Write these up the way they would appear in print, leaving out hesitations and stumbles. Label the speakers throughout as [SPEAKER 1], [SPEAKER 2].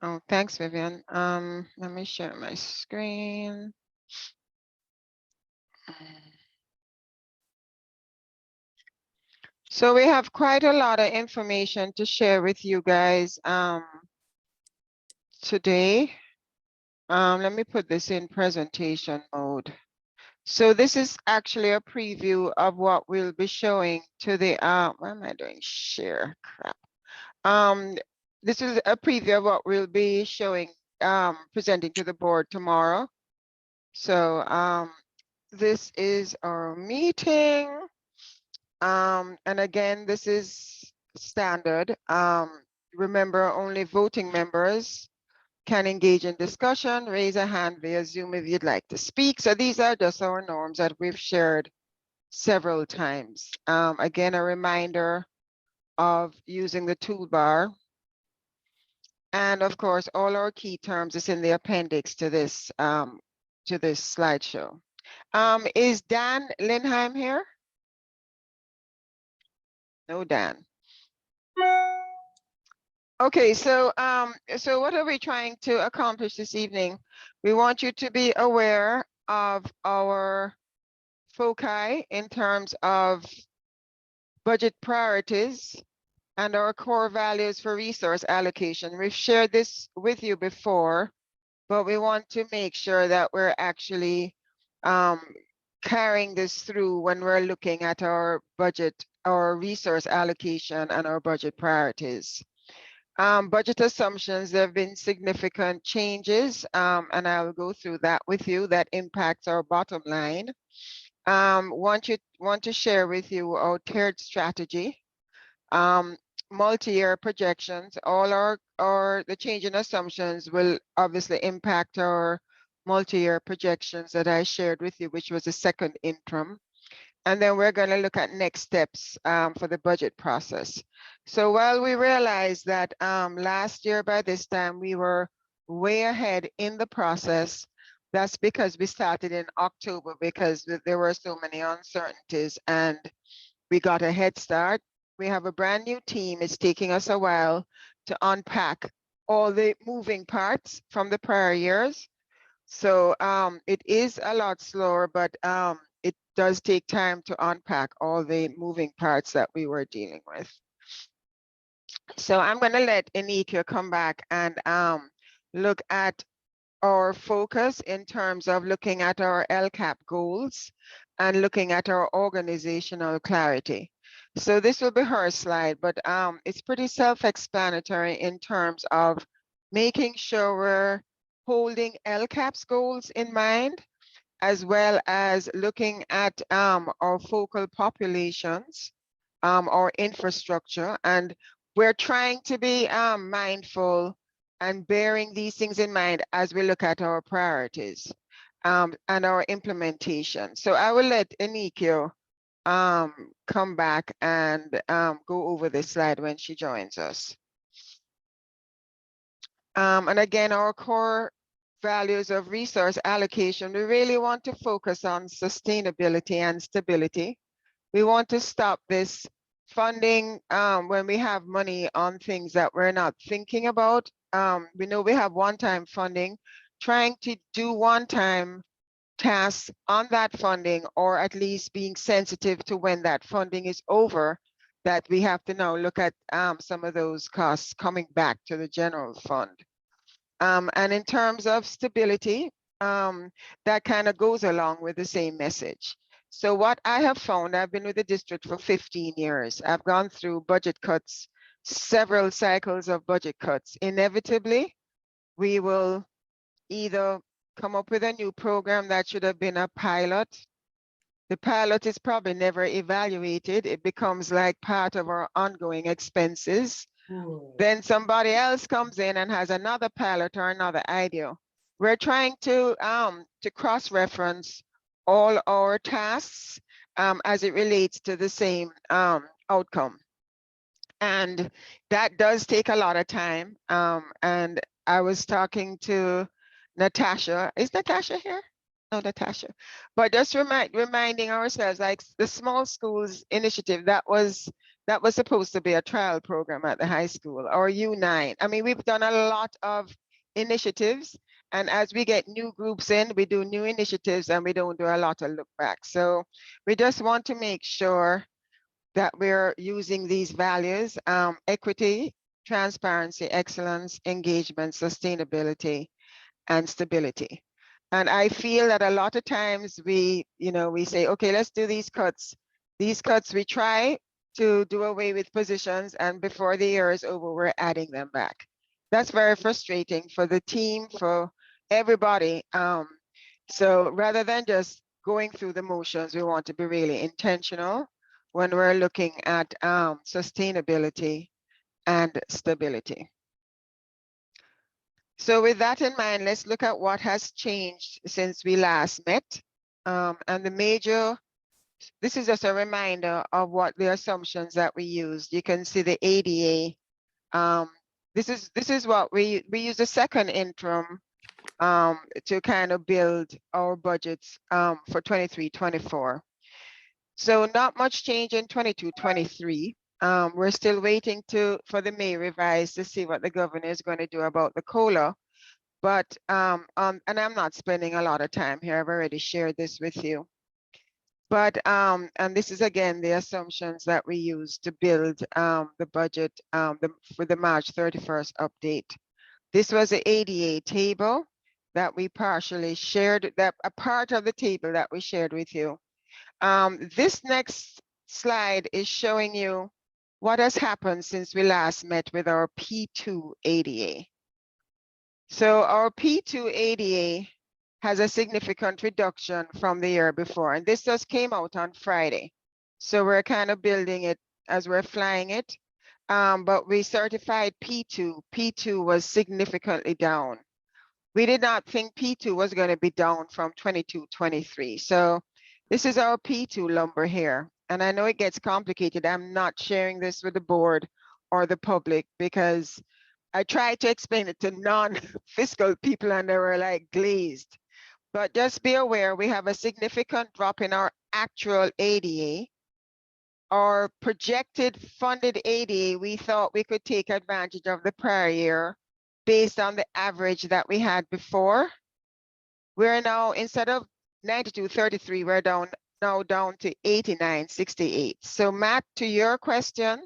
[SPEAKER 1] Oh, thanks, Vivian. Let me share my screen. So we have quite a lot of information to share with you guys today. Let me put this in presentation mode. So this is actually a preview of what we'll be showing to the, what am I doing? Share, crap. This is a preview of what we'll be showing, presenting to the board tomorrow. So this is our meeting. And again, this is standard. Remember, only voting members can engage in discussion, raise a hand via Zoom if you'd like to speak. So these are just our norms that we've shared several times. Again, a reminder of using the toolbar. And of course, all our key terms is in the appendix to this slideshow. Is Dan Lindheim here? No, Dan. Okay, so what are we trying to accomplish this evening? We want you to be aware of our foci in terms of budget priorities and our core values for resource allocation. We've shared this with you before, but we want to make sure that we're actually carrying this through when we're looking at our budget, our resource allocation and our budget priorities. Budget assumptions, there have been significant changes, and I will go through that with you that impacts our bottom line. Want to share with you our tiered strategy, multi-year projections. All the change in assumptions will obviously impact our multi-year projections that I shared with you, which was the second interim. And then we're going to look at next steps for the budget process. So while we realized that last year by this time we were way ahead in the process, that's because we started in October because there were so many uncertainties and we got a head start. We have a brand new team. It's taking us a while to unpack all the moving parts from the prior years. So it is a lot slower, but it does take time to unpack all the moving parts that we were dealing with. So I'm going to let Enika come back and look at our focus in terms of looking at our LCAP goals and looking at our organizational clarity. So this will be her slide, but it's pretty self-explanatory in terms of making sure we're holding LCAP's goals in mind, as well as looking at our focal populations, our infrastructure, and we're trying to be mindful and bearing these things in mind as we look at our priorities and our implementation. So I will let Enikyo come back and go over this slide when she joins us. And again, our core values of resource allocation, we really want to focus on sustainability and stability. We want to stop this funding when we have money on things that we're not thinking about. We know we have one-time funding, trying to do one-time tasks on that funding, or at least being sensitive to when that funding is over, that we have to now look at some of those costs coming back to the general fund. And in terms of stability, that kind of goes along with the same message. So what I have found, I've been with the district for 15 years. I've gone through budget cuts, several cycles of budget cuts. Inevitably, we will either come up with a new program that should have been a pilot. The pilot is probably never evaluated. It becomes like part of our ongoing expenses. Then somebody else comes in and has another pilot or another idea. We're trying to cross-reference all our tasks as it relates to the same outcome. And that does take a lot of time. And I was talking to Natasha. Is Natasha here? No, Natasha. But just reminding ourselves, like the small schools initiative, that was That was supposed to be a trial program at the high school, or U9. I mean, we've done a lot of initiatives, and as we get new groups in, we do new initiatives and we don't do a lot of look back. So we just want to make sure that we're using these values, equity, transparency, excellence, engagement, sustainability, and stability. And I feel that a lot of times we say, okay, let's do these cuts. These cuts, we try to do away with positions, and before the year is over, we're adding them back. That's very frustrating for the team, for everybody. So rather than just going through the motions, we want to be really intentional when we're looking at sustainability and stability. So with that in mind, let's look at what has changed since we last met. And the major, this is just a reminder of what the assumptions that we used. You can see the ADA. This is what we use the second interim to kind of build our budgets for 23-24. So not much change in 22-23. We're still waiting for the May revise to see what the governor is going to do about the COLA. But, and I'm not spending a lot of time here. I've already shared this with you. But, and this is again, the assumptions that we use to build the budget for the March 31st update. This was the ADA table that we partially shared, that a part of the table that we shared with you. This next slide is showing you what has happened since we last met with our P2 ADA. So our P2 ADA has a significant reduction from the year before, and this just came out on Friday. So we're kind of building it as we're flying it. But we certified P2. P2 was significantly down. We did not think P2 was going to be down from 22-23. So this is our P2 number here. And I know it gets complicated. I'm not sharing this with the board or the public because I tried to explain it to non-fiscal people and they were like glazed. But just be aware, we have a significant drop in our actual ADA. Our projected funded ADA, we thought we could take advantage of the prior year based on the average that we had before. We're now, instead of 92.33, we're now down to 89.68. So Matt, to your question,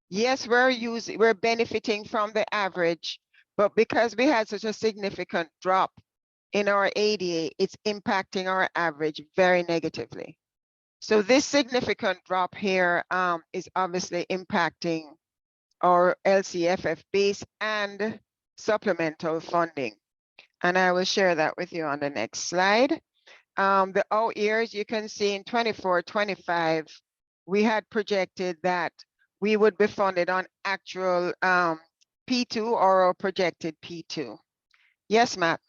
[SPEAKER 1] yes, we're benefiting from the average, but because we had such a significant drop in our ADA, it's impacting our average very negatively. So this significant drop here is obviously impacting our LCFF base and supplemental funding. And I will share that with you on the next slide. The out years, you can see in 24-25, we had projected that we would be funded on actual P2 or our projected P2. Yes, Matt.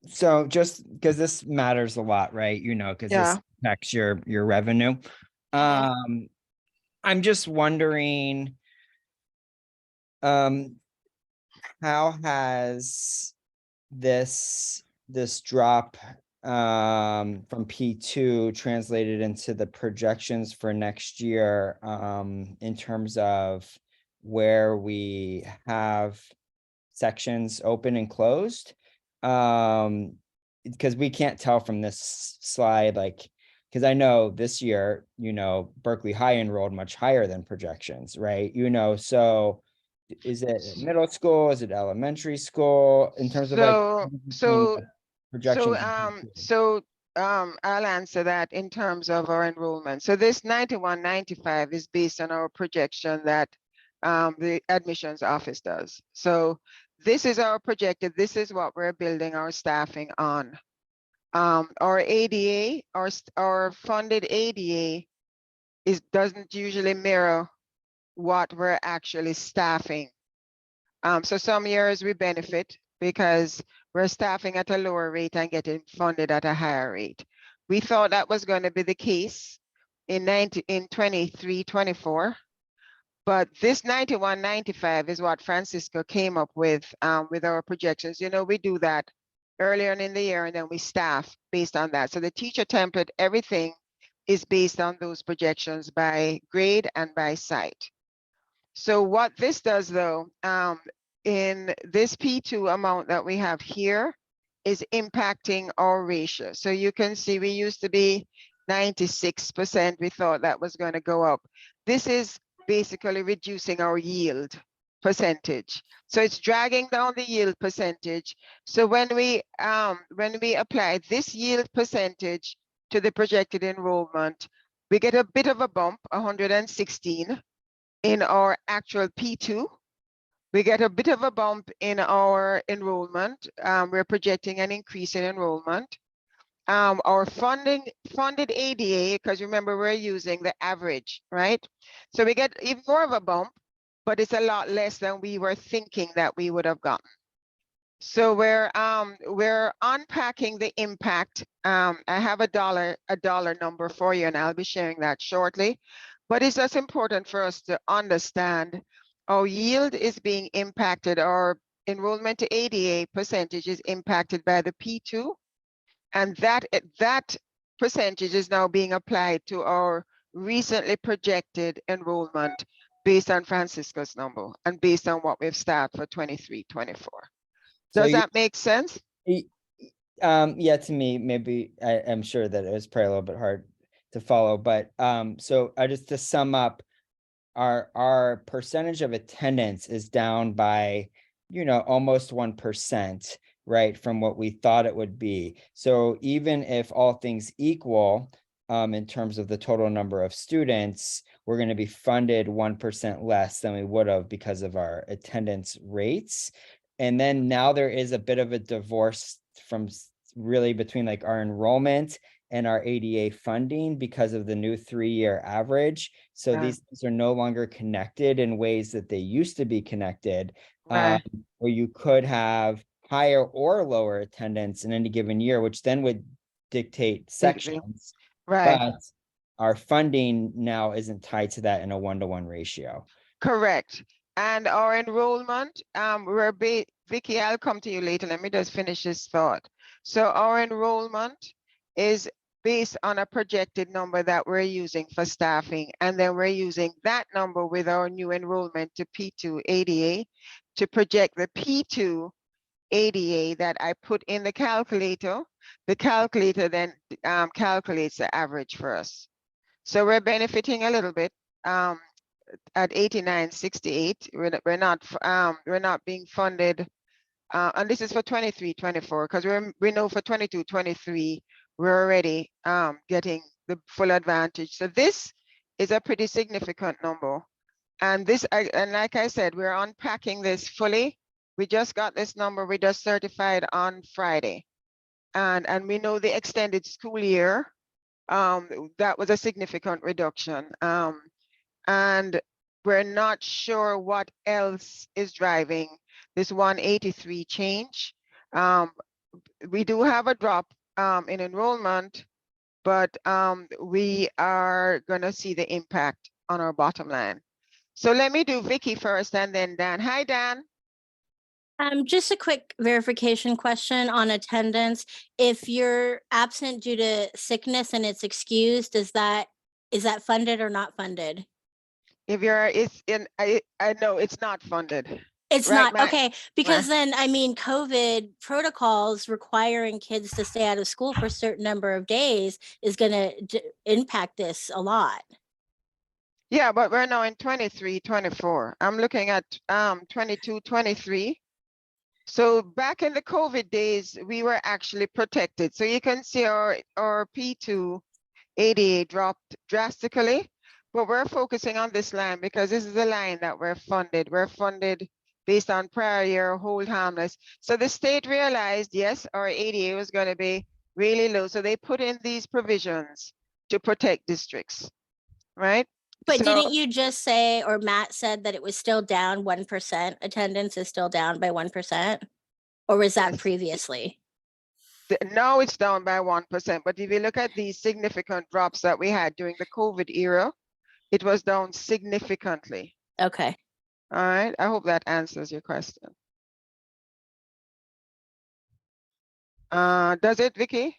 [SPEAKER 2] So just because this matters a lot, right? You know, because this affects your revenue. I'm just wondering, how has this drop from P2 translated into the projections for next year in terms of where we have sections open and closed? Because we can't tell from this slide, like, because I know this year, you know, Berkeley High enrolled much higher than projections, right? You know, so is it middle school? Is it elementary school in terms of like projections?
[SPEAKER 1] I'll answer that in terms of our enrollment. So this 91.95 is based on our projection that the admissions office does. So this is our projected, this is what we're building our staffing on. Our ADA, our funded ADA doesn't usually mirror what we're actually staffing. So some years we benefit because we're staffing at a lower rate and getting funded at a higher rate. We thought that was going to be the case in 23-24. But this 91.95 is what Francisco came up with our projections. You know, we do that earlier in the year and then we staff based on that. So the teacher template, everything is based on those projections by grade and by site. So what this does though, in this P2 amount that we have here is impacting our ratio. So you can see we used to be 96%. We thought that was going to go up. This is basically reducing our yield percentage. So it's dragging down the yield percentage. So when we apply this yield percentage to the projected enrollment, we get a bit of a bump, 116 in our actual P2. We get a bit of a bump in our enrollment. We're projecting an increase in enrollment. Our funded ADA, because remember we're using the average, right? So we get even more of a bump, but it's a lot less than we were thinking that we would have gotten. So we're unpacking the impact. I have a dollar number for you, and I'll be sharing that shortly. But it's just important for us to understand our yield is being impacted, our enrollment to ADA percentage is impacted by the P2, and that percentage is now being applied to our recently projected enrollment based on Francisco's number and based on what we've staffed for 23-24.
[SPEAKER 2] So
[SPEAKER 1] Does that make sense?
[SPEAKER 2] Yeah, to me, maybe I'm sure that it was probably a little bit hard to follow, but so just to sum up, our percentage of attendance is down by, almost 1%, right, from what we thought it would be. So even if all things equal, in terms of the total number of students, we're going to be funded 1% less than we would have because of our attendance rates. And then now there is a bit of a divorce from really between like our enrollment and our ADA funding because of the new 3-year average. So these things are no longer connected in ways that they used to be connected, where you could have higher or lower attendance in any given year, which then would dictate sections. But our funding now isn't tied to that in a 1-to-1 ratio.
[SPEAKER 1] Correct. And our enrollment, Vicky, I'll come to you later. Let me just finish this thought. So our enrollment is based on a projected number that we're using for staffing. And then we're using that number with our new enrollment to P2 ADA to project the P2 ADA that I put in the calculator. The calculator then calculates the average for us. So we're benefiting a little bit. At 89.68, we're not being funded, and this is for 23-24, because we know for 22-23 we're already getting the full advantage. So this is a pretty significant number, and like I said, we're unpacking this fully. We just got this number. We just certified on Friday, and we know the extended school year. That was a significant reduction. And we're not sure what else is driving this 183 change. We do have a drop in enrollment, but we are going to see the impact on our bottom line. So let me do Vicky first and then Dan. Hi, Dan.
[SPEAKER 3] Just a quick verification question on attendance. If you're absent due to sickness and it's excused, is that funded or not funded?
[SPEAKER 1] If you're, I know it's not funded.
[SPEAKER 3] It's right, not, okay, because then, I mean, COVID protocols requiring kids to stay out of school for a certain number of days is going to impact this a lot.
[SPEAKER 1] Yeah, but we're now in 23-24. I'm looking at 22-23. So back in the COVID days, we were actually protected. So you can see our P2 ADA dropped drastically, but we're focusing on this line because this is the line that we're funded. We're funded based on prior year hold harmless. So the state realized, yes, our ADA was going to be really low. So they put in these provisions to protect districts, right?
[SPEAKER 3] But didn't you just say, or Matt said that it was still down 1%, attendance is still down by 1%? Or was that previously?
[SPEAKER 1] No, it's down by 1%. But if you look at these significant drops that we had during the COVID era, it was down significantly.
[SPEAKER 3] Okay.
[SPEAKER 1] All right. I hope that answers your question. Does it, Vicky?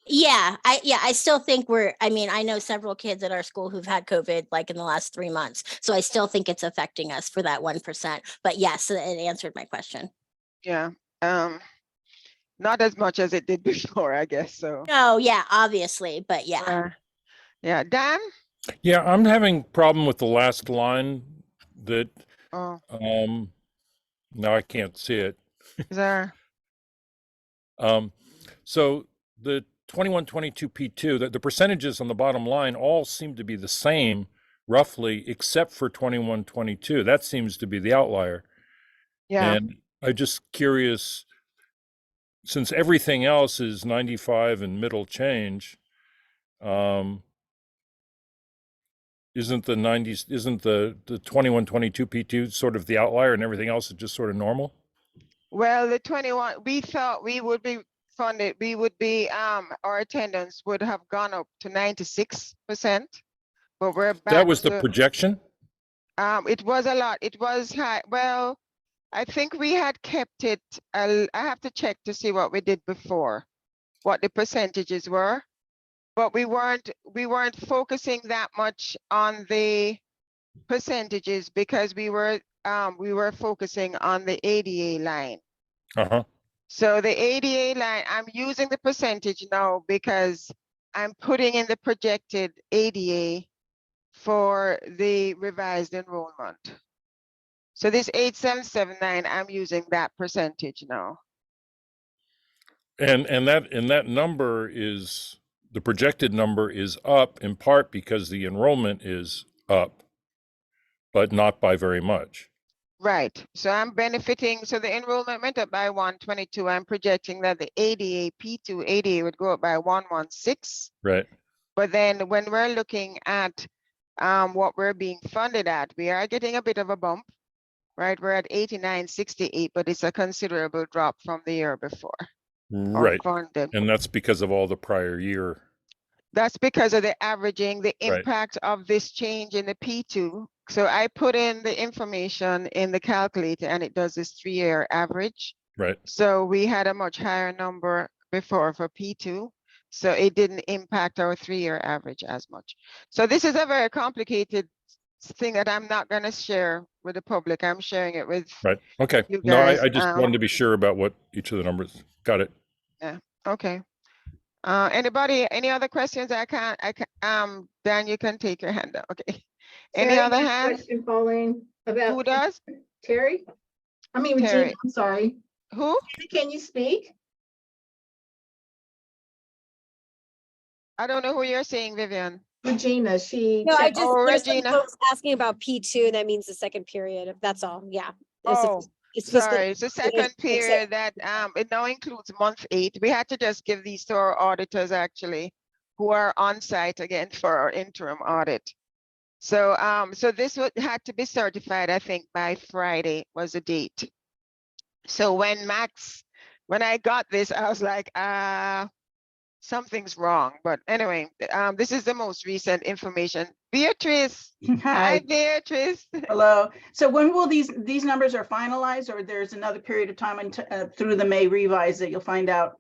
[SPEAKER 3] Yeah, I still think I mean, I know several kids at our school who've had COVID like in the last 3 months. So I still think it's affecting us for that 1%. But yes, it answered my question.
[SPEAKER 1] Yeah. Not as much as it did before, I guess. So
[SPEAKER 3] No, yeah, obviously, but yeah.
[SPEAKER 1] yeah, Dan.
[SPEAKER 4] Yeah, I'm having problem with the last line that,
[SPEAKER 1] Oh,
[SPEAKER 4] now I can't see it.
[SPEAKER 1] is there?
[SPEAKER 4] So the 21-22 P2, the percentages on the bottom line all seem to be the same roughly, except for 21-22. That seems to be the outlier.
[SPEAKER 1] Yeah.
[SPEAKER 4] And I'm just curious, since everything else is 95 and middle change, isn't the 90s, isn't the 21-22 P2 sort of the outlier and everything else is just sort of normal?
[SPEAKER 1] Well, the 21, we thought we would be funded, we would be, our attendance would have gone up to 96%, but we're back
[SPEAKER 4] That was the
[SPEAKER 1] to,
[SPEAKER 4] projection?
[SPEAKER 1] it was a lot, it was high. Well, I think we had kept it, I have to check to see what we did before, what the percentages were. But we weren't focusing that much on the percentages because we were focusing on the ADA line.
[SPEAKER 4] Uh-huh.
[SPEAKER 1] So the ADA line, I'm using the percentage now because I'm putting in the projected ADA for the revised enrollment. So this 8779, I'm using that percentage now.
[SPEAKER 4] And that number is, the projected number is up in part because the enrollment is up, but not by very much.
[SPEAKER 1] Right. So I'm benefiting. So the enrollment went up by 122. I'm projecting that the ADA P2 ADA would go up by 116.
[SPEAKER 4] Right.
[SPEAKER 1] But then when we're looking at what we're being funded at, we are getting a bit of a bump, right? We're at 8968, but it's a considerable drop from the year before.
[SPEAKER 4] Right.
[SPEAKER 1] Funded.
[SPEAKER 4] And that's because of all the prior year.
[SPEAKER 1] That's because of the averaging, the
[SPEAKER 4] Right.
[SPEAKER 1] impact of this change in the P2. So I put in the information in the calculator and it does this 3-year average.
[SPEAKER 4] Right.
[SPEAKER 1] So we had a much higher number before for P2. So it didn't impact our 3-year average as much. So this is a very complicated thing that I'm not going to share with the public. I'm sharing it with
[SPEAKER 4] Right. Okay.
[SPEAKER 1] you
[SPEAKER 4] No,
[SPEAKER 1] guys.
[SPEAKER 4] I just wanted to be sure about what each of the numbers. Got it.
[SPEAKER 1] Yeah. Okay. Anybody, any other questions? I can, Dan, you can take your hand down. Okay. Any
[SPEAKER 5] Terry,
[SPEAKER 1] other
[SPEAKER 5] I have a
[SPEAKER 1] hands?
[SPEAKER 5] question, Pauline, about
[SPEAKER 1] Who does?
[SPEAKER 5] Terry? I mean, Regina,
[SPEAKER 1] Terry.
[SPEAKER 5] I'm sorry.
[SPEAKER 1] Who?
[SPEAKER 5] Can you speak?
[SPEAKER 1] I don't know who you're saying, Vivian.
[SPEAKER 5] Regina, she.
[SPEAKER 6] No, I
[SPEAKER 5] checked-
[SPEAKER 6] just,
[SPEAKER 1] Oh,
[SPEAKER 6] there's some
[SPEAKER 1] Regina.
[SPEAKER 6] folks asking about P2, that means the second period, that's all, yeah.
[SPEAKER 1] Oh,
[SPEAKER 6] It's fiscal-
[SPEAKER 1] sorry, it's the second period that it now includes month 8. We had to just give these to our auditors actually, who are on site again for our interim audit. So so this had to be certified, I think by Friday was the date. So when I got this, I was like, something's wrong. But anyway, this is the most recent information. Beatrice. Hi,
[SPEAKER 7] Hi,
[SPEAKER 1] Beatrice.
[SPEAKER 7] hello. So when will these numbers are finalized, or there's another period of time until through the May revise that you'll find out?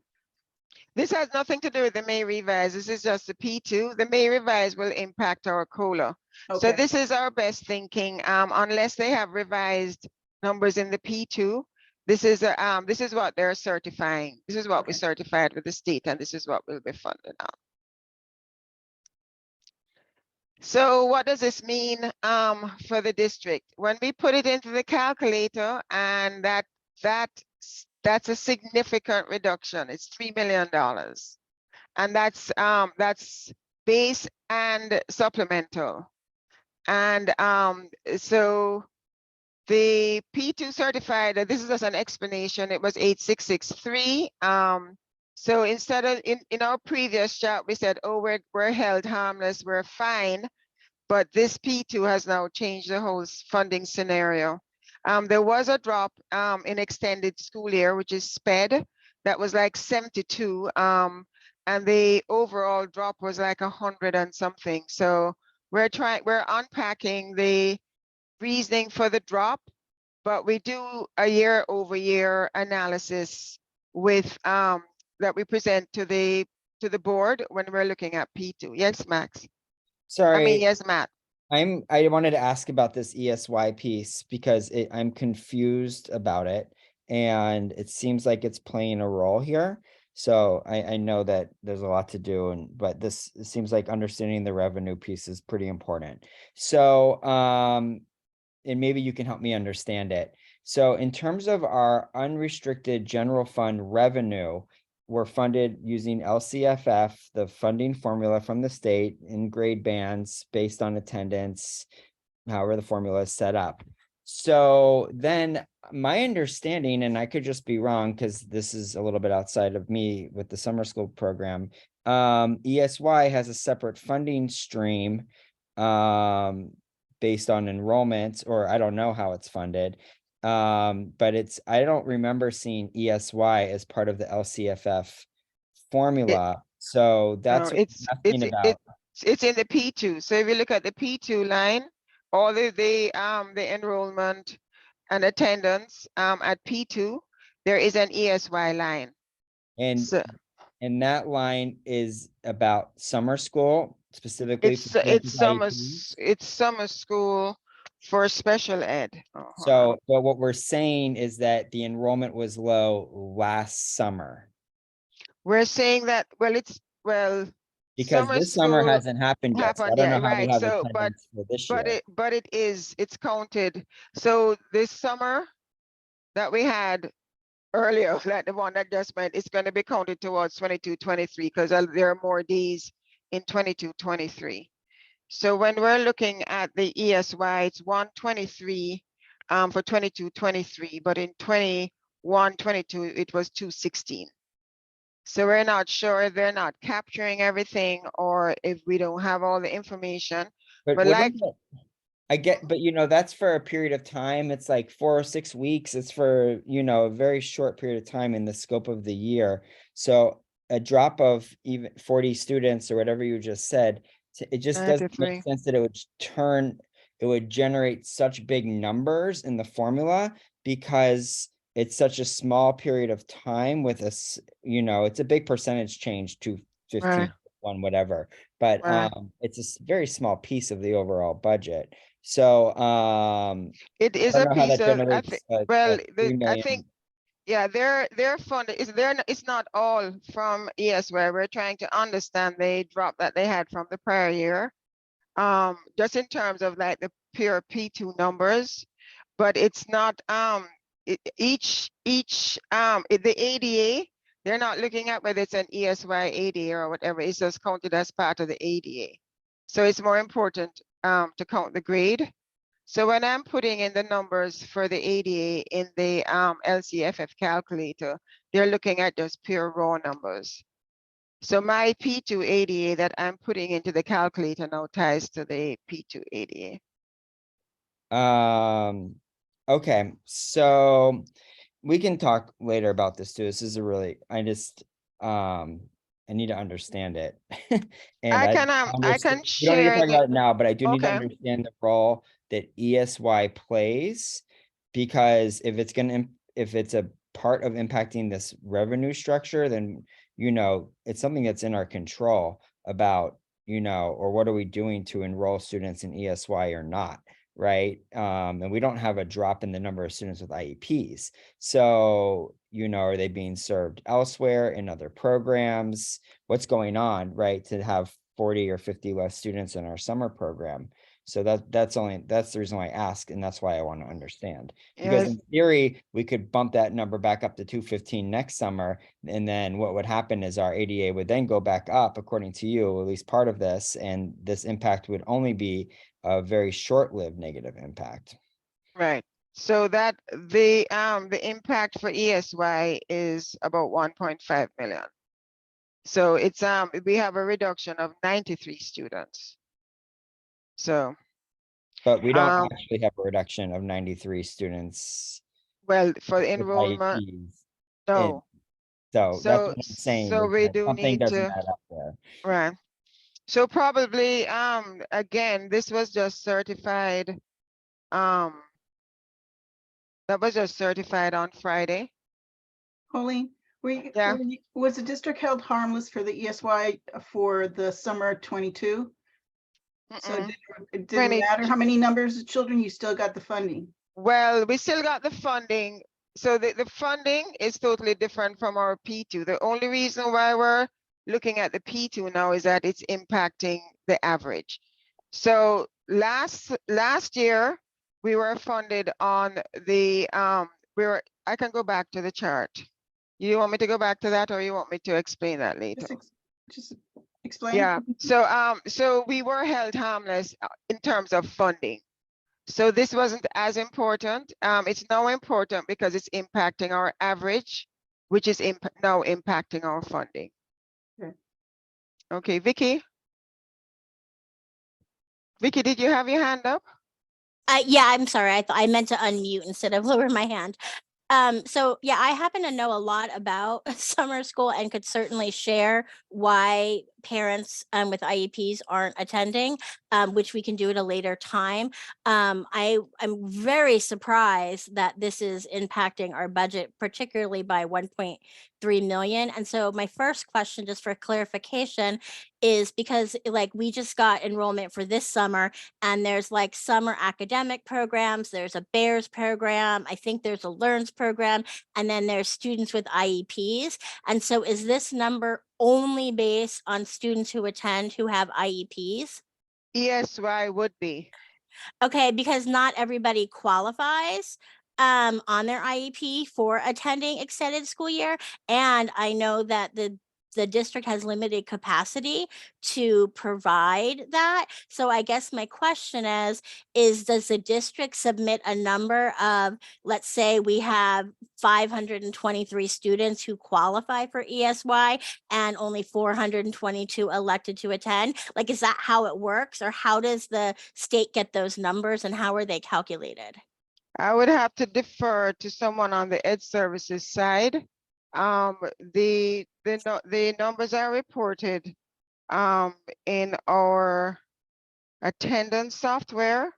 [SPEAKER 1] This has nothing to do with the May revise. This is just the P2. The May revise will impact our COLA. So
[SPEAKER 7] Okay.
[SPEAKER 1] this is our best thinking, unless they have revised numbers in the P2. This is what they're certifying. This is what we
[SPEAKER 7] Okay.
[SPEAKER 1] certified with the state, and this is what will be funded on. So what does this mean for the district? When we put it into the calculator, and that's a significant reduction. It's $3 million. And that's base and supplemental. And so the P2 certified, this is just an explanation, it was 8663. So instead of in our previous chart, we said, oh, we're held harmless, we're fine. But this P2 has now changed the whole funding scenario. There was a drop in extended school year, which is SPED, that was like 72. And the overall drop was like 100 and something. So we're unpacking the reasoning for the drop, but we do a year-over-year analysis with that we present to the to the board when we're looking at P2. Yes, Max. I mean,
[SPEAKER 2] Sorry,
[SPEAKER 1] yes, Matt.
[SPEAKER 2] I wanted to ask about this ESY piece because I'm confused about it. And it seems like it's playing a role here. So I know that there's a lot to do, but this it seems like understanding the revenue piece is pretty important. So and maybe you can help me understand it. So in terms of our unrestricted general fund revenue, we're funded using LCFF, the funding formula from the state, in grade bands based on attendance, however the formula is set up. So then my understanding, and I could just be wrong because this is a little bit outside of me with the summer school program, ESY has a separate funding stream based on enrollment, or I don't know how it's funded. But I don't remember seeing ESY as part of the LCFF formula. So that's
[SPEAKER 1] No,
[SPEAKER 2] what I'm asking about.
[SPEAKER 1] it's in the P2. So if you look at the P2 line, all the enrollment and attendance at P2, there is an ESY line.
[SPEAKER 2] And
[SPEAKER 1] So
[SPEAKER 2] that line is about summer school specifically.
[SPEAKER 1] it's
[SPEAKER 2] for students with IEPs.
[SPEAKER 1] it's summer school for special ed.
[SPEAKER 2] So, but what we're saying is that the enrollment was low last summer
[SPEAKER 1] we're saying that, well,
[SPEAKER 2] because
[SPEAKER 1] summer
[SPEAKER 2] this summer
[SPEAKER 1] school
[SPEAKER 2] hasn't happened yet. So I
[SPEAKER 1] happened,
[SPEAKER 2] don't
[SPEAKER 1] yeah,
[SPEAKER 2] know how we
[SPEAKER 1] right.
[SPEAKER 2] have
[SPEAKER 1] So,
[SPEAKER 2] attendance for this year.
[SPEAKER 1] but it's counted. So this summer that we had earlier, like the one that just went, it's going to be counted towards 22-23 because there are more days in 22-23. So when we're looking at the ESY, it's 123 for 22-23, but in 21-22 it was 216. So we're not sure if they're not capturing everything or if we don't have all the information.
[SPEAKER 2] But
[SPEAKER 1] But like,
[SPEAKER 2] I get, but that's for a period of time. It's like 4 or 6 weeks. It's for, a very short period of time in the scope of the year. So a drop of even 40 students or whatever you just said, it just doesn't
[SPEAKER 1] 93.
[SPEAKER 2] make sense that it would generate such big numbers in the formula because it's such a small period of time with it's a big percentage change to 15,
[SPEAKER 1] Right.
[SPEAKER 2] 1, whatever. But
[SPEAKER 1] Right.
[SPEAKER 2] it's a very small piece of the overall budget. So
[SPEAKER 1] It is
[SPEAKER 2] I
[SPEAKER 1] a
[SPEAKER 2] don't know how
[SPEAKER 1] piece
[SPEAKER 2] that
[SPEAKER 1] of, I
[SPEAKER 2] generates
[SPEAKER 1] think,
[SPEAKER 2] a
[SPEAKER 1] well,
[SPEAKER 2] 3
[SPEAKER 1] I
[SPEAKER 2] million.
[SPEAKER 1] think, yeah, their fund it's not all from ESY. We're trying to understand the drop that they had from the prior year. Just in terms of like the pure P2 numbers, but it's not the ADA, they're not looking at whether it's an ESY ADA or whatever, it's just counted as part of the ADA. So it's more important to count the grade. So when I'm putting in the numbers for the ADA in the LCFF calculator, they're looking at just pure raw numbers. So my P2 ADA that I'm putting into the calculator now ties to the P2 ADA.
[SPEAKER 2] Okay, so we can talk later about this too. This is I need to understand it. And
[SPEAKER 1] I can
[SPEAKER 2] we don't need to
[SPEAKER 1] share
[SPEAKER 2] talk
[SPEAKER 1] the,
[SPEAKER 2] about it now, but I do need to
[SPEAKER 1] okay.
[SPEAKER 2] understand the role that ESY plays. Because if it's a part of impacting this revenue structure, then it's something that's in our control about, or what are we doing to enroll students in ESY or not, right? And we don't have a drop in the number of students with IEPs. So, are they being served elsewhere in other programs? What's going on, right? To have 40 or 50 less students in our summer program. So that's the reason why I ask, and that's why I want to understand. Because in theory, we could bump that number back up to 215 next summer, and then what would happen is our ADA would then go back up, according to you, at least part of this, and this impact would only be a very short-lived negative impact.
[SPEAKER 1] Right. So that the impact for ESY is about 1.5 million. So it's we have a reduction of 93 students. So,
[SPEAKER 2] but we don't actually have a reduction of 93 students.
[SPEAKER 1] Well, for
[SPEAKER 2] with
[SPEAKER 1] enrollment,
[SPEAKER 2] IEPs.
[SPEAKER 1] no.
[SPEAKER 2] So that's what I'm saying.
[SPEAKER 1] So we do
[SPEAKER 2] Something
[SPEAKER 1] need
[SPEAKER 2] doesn't
[SPEAKER 1] to,
[SPEAKER 2] add up there.
[SPEAKER 1] right. So probably, again, this was just certified. That was just certified on Friday.
[SPEAKER 7] Colleen,
[SPEAKER 1] Yeah.
[SPEAKER 7] Was the district held harmless for the ESY for the summer 22? So
[SPEAKER 1] Mm-mm.
[SPEAKER 7] it didn't matter how many numbers of children, you still got the funding.
[SPEAKER 1] Well, we still got the funding. So the funding is totally different from our P2. The only reason why we're looking at the P2 now is that it's impacting the average. So last year, we were funded on the, I can go back to the chart. You want me to go back to that, or you want me to explain that later?
[SPEAKER 7] Just explain.
[SPEAKER 1] Yeah, so we were held harmless in terms of funding. So this wasn't as important. It's now important because it's impacting our average, which is now impacting our funding.
[SPEAKER 7] Okay.
[SPEAKER 1] Okay, Vicky. Vicky, did you have your hand up?
[SPEAKER 3] Yeah, I'm sorry. I meant to unmute instead of lower my hand. So yeah, I happen to know a lot about summer school and could certainly share why parents with IEPs aren't attending, which we can do at a later time. I'm very surprised that this is impacting our budget, particularly by 1.3 million. And so my first question, just for clarification, is because like we just got enrollment for this summer, and there's like summer academic programs, there's a BEARS program, I think there's a LEARNS program, and then there's students with IEPs. And so is this number only based on students who attend who have IEPs?
[SPEAKER 1] ESY would be.
[SPEAKER 3] Okay, because not everybody qualifies on their IEP for attending extended school year. And I know that the district has limited capacity to provide that. So I guess my question is does the district submit a number of, let's say we have 523 students who qualify for ESY and only 422 elected to attend? Like, is that how it works, or how does the state get those numbers and how are they calculated?
[SPEAKER 1] I would have to defer to someone on the Ed Services side. The numbers are reported in our attendance software,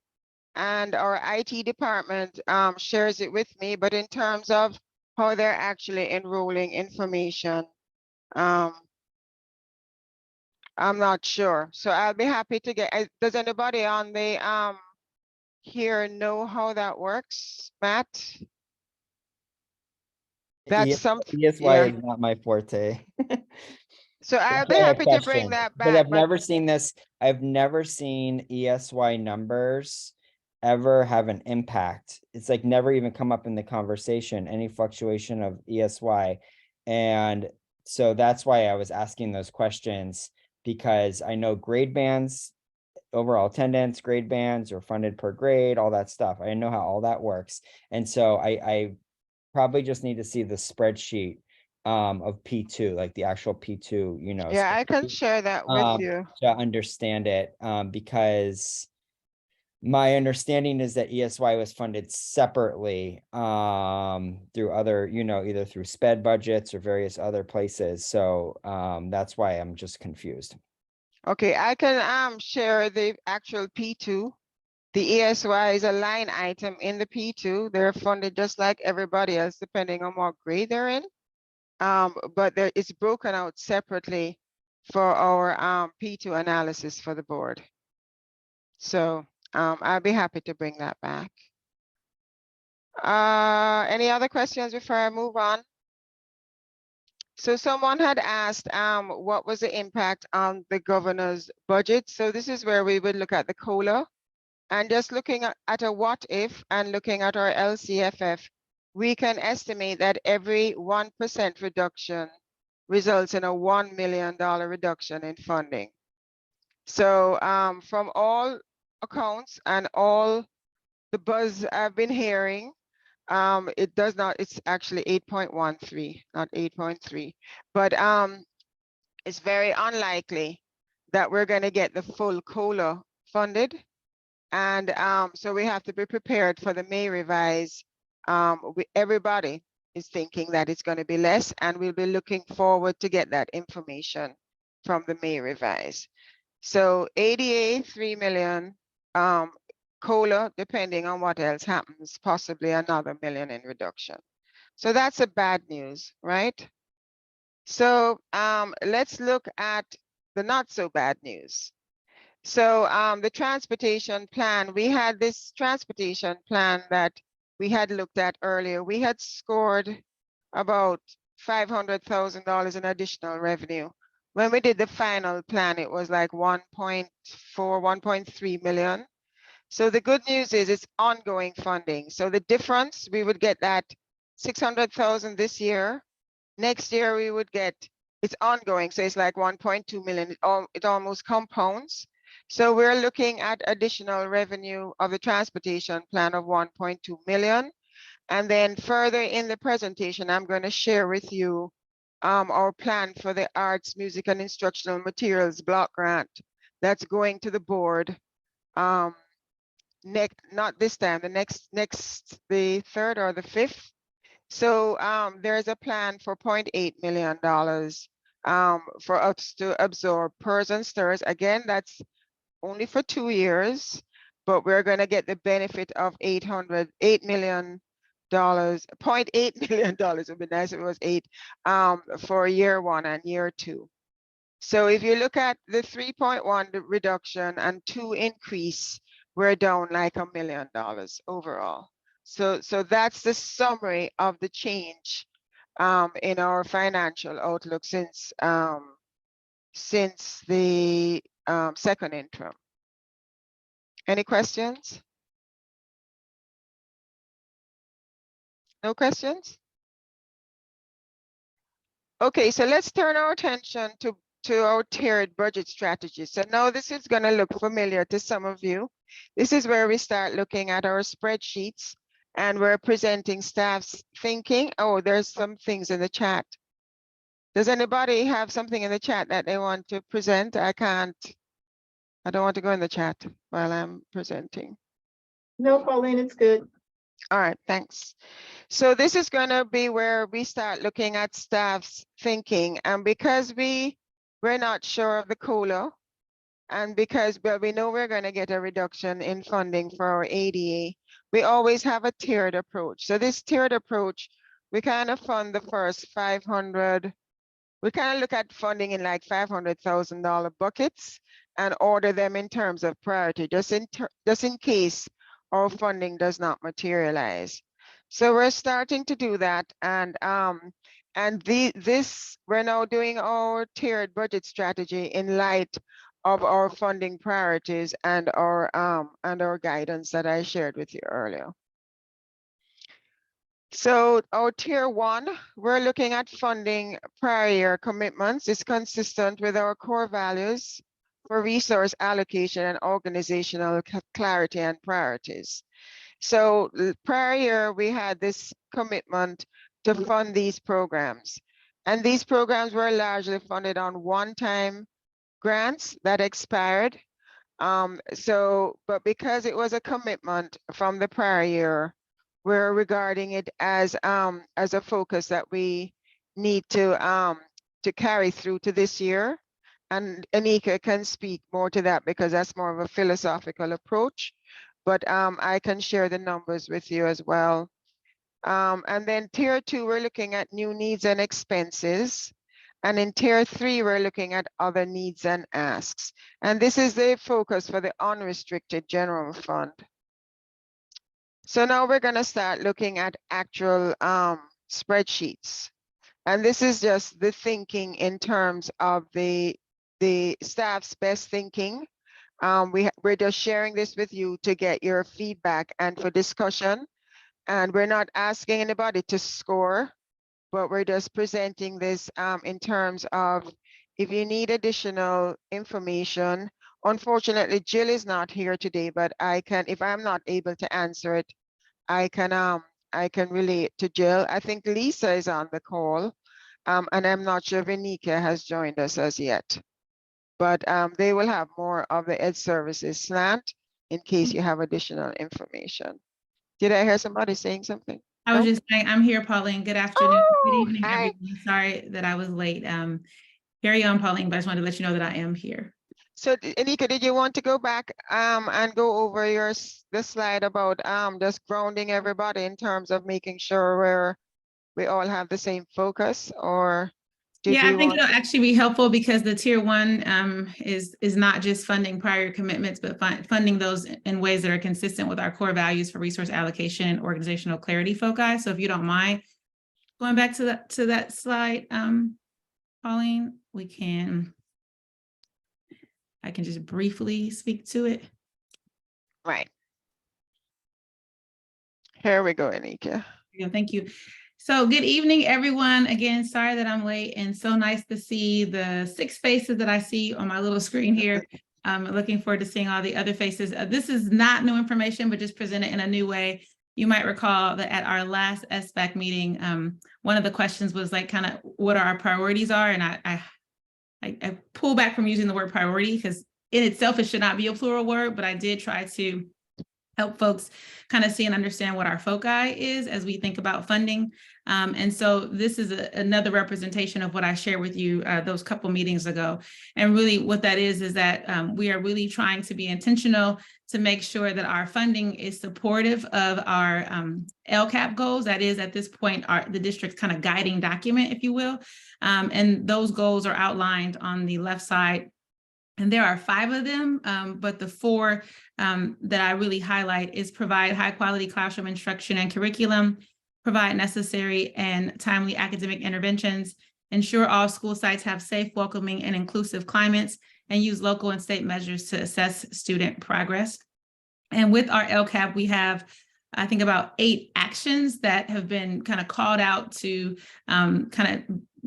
[SPEAKER 1] and our IT department shares it with me. But in terms of how they're actually enrolling information, I'm not sure. So I'll be happy to get. Does anybody on the here know how that works, Matt? That's something.
[SPEAKER 2] ESY
[SPEAKER 1] Yeah.
[SPEAKER 2] is not my forte.
[SPEAKER 1] So I'll be
[SPEAKER 2] That's a
[SPEAKER 1] happy to
[SPEAKER 2] question,
[SPEAKER 1] bring that
[SPEAKER 2] but
[SPEAKER 1] back.
[SPEAKER 2] I've never seen this. I've never seen ESY numbers ever have an impact. It's like never even come up in the conversation, any fluctuation of ESY. And so that's why I was asking those questions, because I know grade bands, overall attendance, grade bands are funded per grade, all that stuff. I know how all that works. And so I probably just need to see the spreadsheet of P2, like the actual P2, you know.
[SPEAKER 1] Yeah, I can share that with you.
[SPEAKER 2] To understand it, because my understanding is that ESY was funded separately through other, you know, either through SPED budgets or various other places. So that's why I'm just confused.
[SPEAKER 1] Okay, I can share the actual P2. The ESY is a line item in the P2. They're funded just like everybody else, depending on what grade they're in. But it's broken out separately for our P2 analysis for the board. So I'll be happy to bring that back. Any other questions before I move on? So someone had asked what was the impact on the governor's budget? So this is where we would look at the COLA. And just looking at a what if and looking at our LCFF, we can estimate that every 1% reduction results in a $1 million reduction in funding. So from all accounts and all the buzz I've been hearing, it does not, it's actually 8.13, not 8.3, but it's very unlikely that we're going to get the full COLA funded. And so we have to be prepared for the May revise. Everybody is thinking that it's going to be less, and we'll be looking forward to get that information from the May revise. So ADA 3 million, COLA, depending on what else happens, possibly another $1 million in reduction. So that's a bad news, right? So let's look at the not so bad news. So the transportation plan, we had this transportation plan that we had looked at earlier. We had scored about $500,000 in additional revenue. When we did the final plan, it was like 1.4, 1.3 million. So the good news is it's ongoing funding. So the difference, we would get that 600,000 this year. Next year we would get, it's ongoing. So it's like 1.2 million. It almost compounds. So we're looking at additional revenue of the transportation plan of 1.2 million. And then further in the presentation, I'm going to share with you our plan for the arts, music, and instructional materials block grant that's going to the board not this time, the 3rd or the 5th. So there's a plan for $0.8 million for us to absorb PERS and STIRS. Again, that's only for 2 years, but we're going to get the benefit of $8 million, $0.8 million. It would be nice if it was 8 for year 1 and year 2. So if you look at the 3.1 reduction and 2 increase, we're down like $1 million overall. So that's the summary of the change in our financial outlook since the second interim. Any questions? No questions? Okay, so let's turn our attention to our tiered budget strategy. So now this is going to look familiar to some of you. This is where we start looking at our spreadsheets and we're presenting staff's thinking. Oh, there's some things in the chat. Does anybody have something in the chat that they want to present? I don't want to go in the chat while I'm presenting.
[SPEAKER 5] No, Pauline, it's good.
[SPEAKER 1] All right, thanks. So this is going to be where we start looking at staff's thinking. And because we're not sure of the COLA, and because we know we're going to get a reduction in funding for our ADA, we always have a tiered approach. So this tiered approach, we kind of fund the first 500. We kind of look at funding in like $500,000 buckets and order them in terms of priority, just in case our funding does not materialize. So we're starting to do that, and we're now doing our tiered budget strategy in light of our funding priorities and our guidance that I shared with you earlier. So our tier 1, we're looking at funding prior year commitments. It's consistent with our core values for resource allocation and organizational clarity and priorities. So prior year, we had this commitment to fund these programs. And these programs were largely funded on one-time grants that expired. But because it was a commitment from the prior year, we're regarding it as a focus that we need to carry through to this year. And Anika can speak more to that because that's more of a philosophical approach. But I can share the numbers with you as well. And then tier 2, we're looking at new needs and expenses. And in tier 3, we're looking at other needs and asks. And this is the focus for the unrestricted general fund. So now we're going to start looking at actual spreadsheets. And this is just the thinking in terms of the staff's best thinking. We're just sharing this with you to get your feedback and for discussion. And we're not asking anybody to score, but we're just presenting this in terms of if you need additional information. Unfortunately, Jill is not here today, but I can, if I'm not able to answer it, I can relay it to Jill. I think Lisa is on the call, and I'm not sure if Anika has joined us as yet. But they will have more of the Ed Services slant in case you have additional information. Did I hear somebody saying something?
[SPEAKER 8] I was just saying, I'm here, Pauline. Good afternoon. Good
[SPEAKER 1] Oh,
[SPEAKER 8] evening,
[SPEAKER 1] hi.
[SPEAKER 8] everyone. Sorry that I was late. Carry on, Pauline, but I just wanted to let you know that I am here.
[SPEAKER 1] So Anika, did you want to go back and go over the slide about just grounding everybody in terms of making sure we all have the same focus, or Did
[SPEAKER 8] Yeah, I
[SPEAKER 1] you
[SPEAKER 8] think
[SPEAKER 1] want-
[SPEAKER 8] it'll actually be helpful because the tier one is not just funding prior commitments, but funding those in ways that are consistent with our core values for resource allocation and organizational clarity foci. So if you don't mind going back to that slide, Pauline, I can just briefly speak to it.
[SPEAKER 1] Right. Here we go, Anika.
[SPEAKER 8] Yeah, thank you. So good evening, everyone. Again, sorry that I'm late, and so nice to see the 6 faces that I see on my little screen here. I'm looking forward to seeing all the other faces. This is not new information, but just presented in a new way. You might recall that at our last SBAC meeting, one of the questions was like kind of what our priorities are. And I pull back from using the word priority because in itself, it should not be a plural word, but I did try to help folks kind of see and understand what our foci is as we think about funding. And so this is another representation of what I shared with you those couple meetings ago. And really what that is that we are really trying to be intentional to make sure that our funding is supportive of our LCAP goals. That is at this point, the district's kind of guiding document, if you will. And those goals are outlined on the left side. And there are 5 of them, but the 4 that I really highlight is provide high quality classroom instruction and curriculum, provide necessary and timely academic interventions, ensure all school sites have safe, welcoming, and inclusive climates, and use local and state measures to assess student progress. And with our LCAP, we have, I think, about 8 actions that have been kind of called out to kind of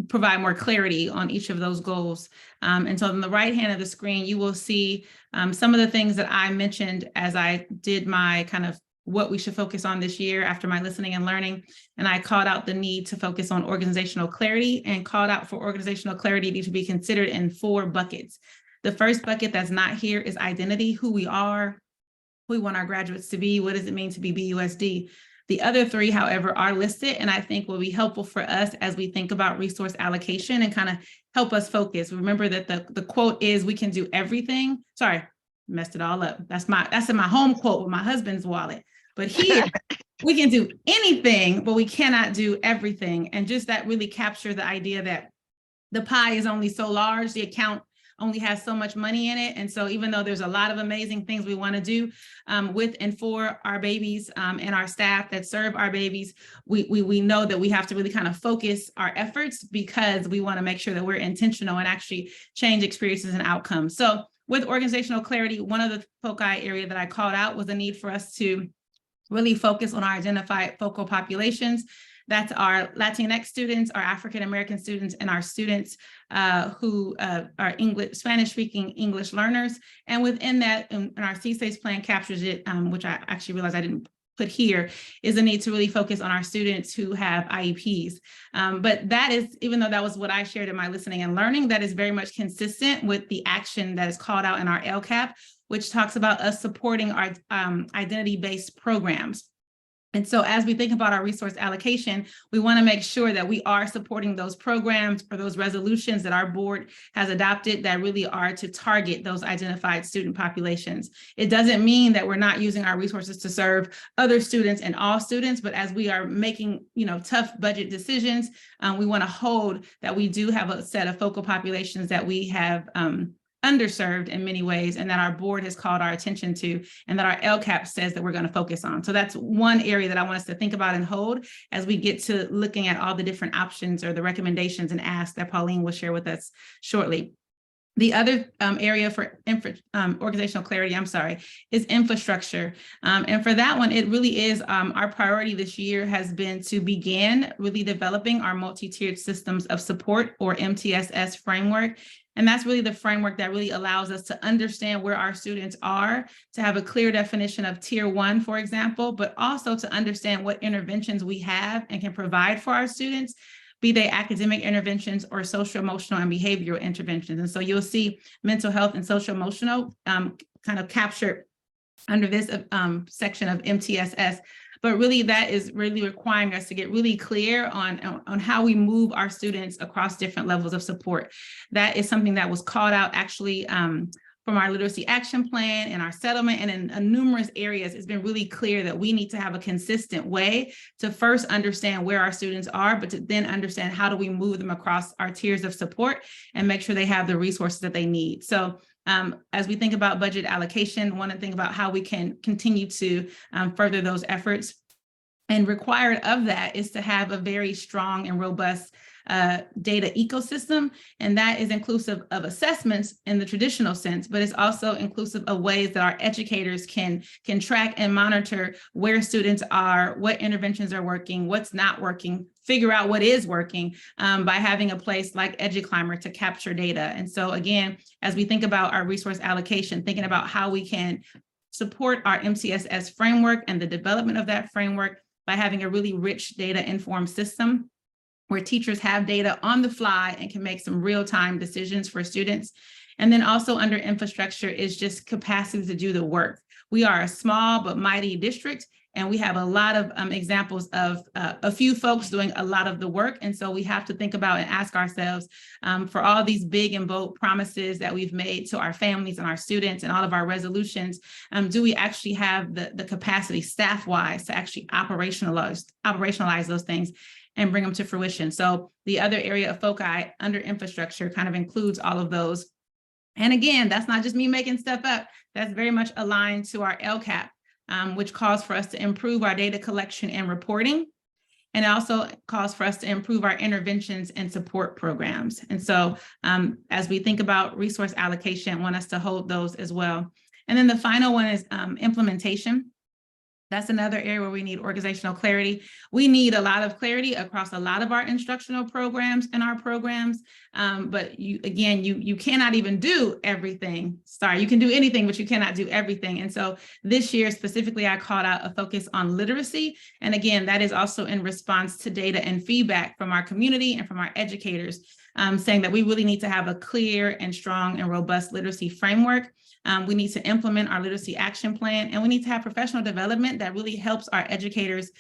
[SPEAKER 8] provide more clarity on each of those goals. And so on the right hand of the screen, you will see some of the things that I mentioned as I did my kind of what we should focus on this year after my listening and learning. And I called out the need to focus on organizational clarity and called out for organizational clarity to be considered in 4 buckets. The first bucket that's not here is identity, who we are, who we want our graduates to be, what does it mean to be BUSD? The other 3, however, are listed and I think will be helpful for us as we think about resource allocation and kind of help us focus. Remember that the quote is, we can do everything. Sorry, messed it all up. That's in my home quote with my husband's wallet. But here, we can do anything, but we cannot do everything. And just that really capture the idea that the pie is only so large, the account only has so much money in it. And so even though there's a lot of amazing things we want to do with and for our babies and our staff that serve our babies, we know that we have to really kind of focus our efforts because we want to make sure that we're intentional and actually change experiences and outcomes. So with organizational clarity, one of the foci area that I called out was the need for us to really focus on our identified focal populations. That's our Latinx students, our African-American students, and our students who are Spanish-speaking English learners. And within that, and our CSACE plan captures it, which I actually realized I didn't put here, is the need to really focus on our students who have IEPs. But that is, even though that was what I shared in my listening and learning, that is very much consistent with the action that is called out in our LCAP, which talks about us supporting our identity-based programs. And so as we think about our resource allocation, we want to make sure that we are supporting those programs or those resolutions that our board has adopted that really are to target those identified student populations. It doesn't mean that we're not using our resources to serve other students and all students, but as we are making, tough budget decisions, we want to hold that we do have a set of focal populations that we have underserved in many ways, and that our board has called our attention to, and that our LCAP says that we're going to focus on. So that's one area that I want us to think about and hold as we get to looking at all the different options or the recommendations and asks that Pauline will share with us shortly. The other area for organizational clarity, is infrastructure. And for that one, it really is our priority this year has been to begin really developing our multi-tiered systems of support, or MTSS framework. And that's really the framework that really allows us to understand where our students are, to have a clear definition of tier 1, for example, but also to understand what interventions we have and can provide for our students, be they academic interventions or social, emotional, and behavioral interventions. And so you'll see mental health and social emotional kind of captured under this section of MTSS. But really, that is really requiring us to get really clear on how we move our students across different levels of support. That is something that was called out actually from our literacy action plan and our settlement and in numerous areas, it's been really clear that we need to have a consistent way to first understand where our students are, but to then understand how do we move them across our tiers of support and make sure they have the resources that they need. So as we think about budget allocation, want to think about how we can continue to further those efforts. And required of that is to have a very strong and robust data ecosystem. And that is inclusive of assessments in the traditional sense, but it's also inclusive of ways that our educators can track and monitor where students are, what interventions are working, what's not working, figure out what is working by having a place like EduClimber to capture data. And so again, as we think about our resource allocation, thinking about how we can support our MCSS framework and the development of that framework by having a really rich data-informed system where teachers have data on the fly and can make some real-time decisions for students. And then also under infrastructure is just capacity to do the work. We are a small but mighty district, and we have a lot of examples of a few folks doing a lot of the work. And so we have to think about and ask ourselves for all these big and bold promises that we've made to our families and our students and all of our resolutions, do we actually have the capacity staff-wise to actually operationalize those things and bring them to fruition? So the other area of foci under infrastructure kind of includes all of those. And again, that's not just me making stuff up. That's very much aligned to our LCAP, which calls for us to improve our data collection and reporting. And it also calls for us to improve our interventions and support programs. And so as we think about resource allocation, I want us to hold those as well. And then the final one is implementation. That's another area where we need organizational clarity. We need a lot of clarity across a lot of our instructional programs and our programs. But you cannot even do everything. Sorry, you can do anything, but you cannot do everything. And so this year specifically, I called out a focus on literacy. And again, that is also in response to data and feedback from our community and from our educators, saying that we really need to have a clear and strong and robust literacy framework. We need to implement our literacy action plan, and we need to have professional development that really helps our educators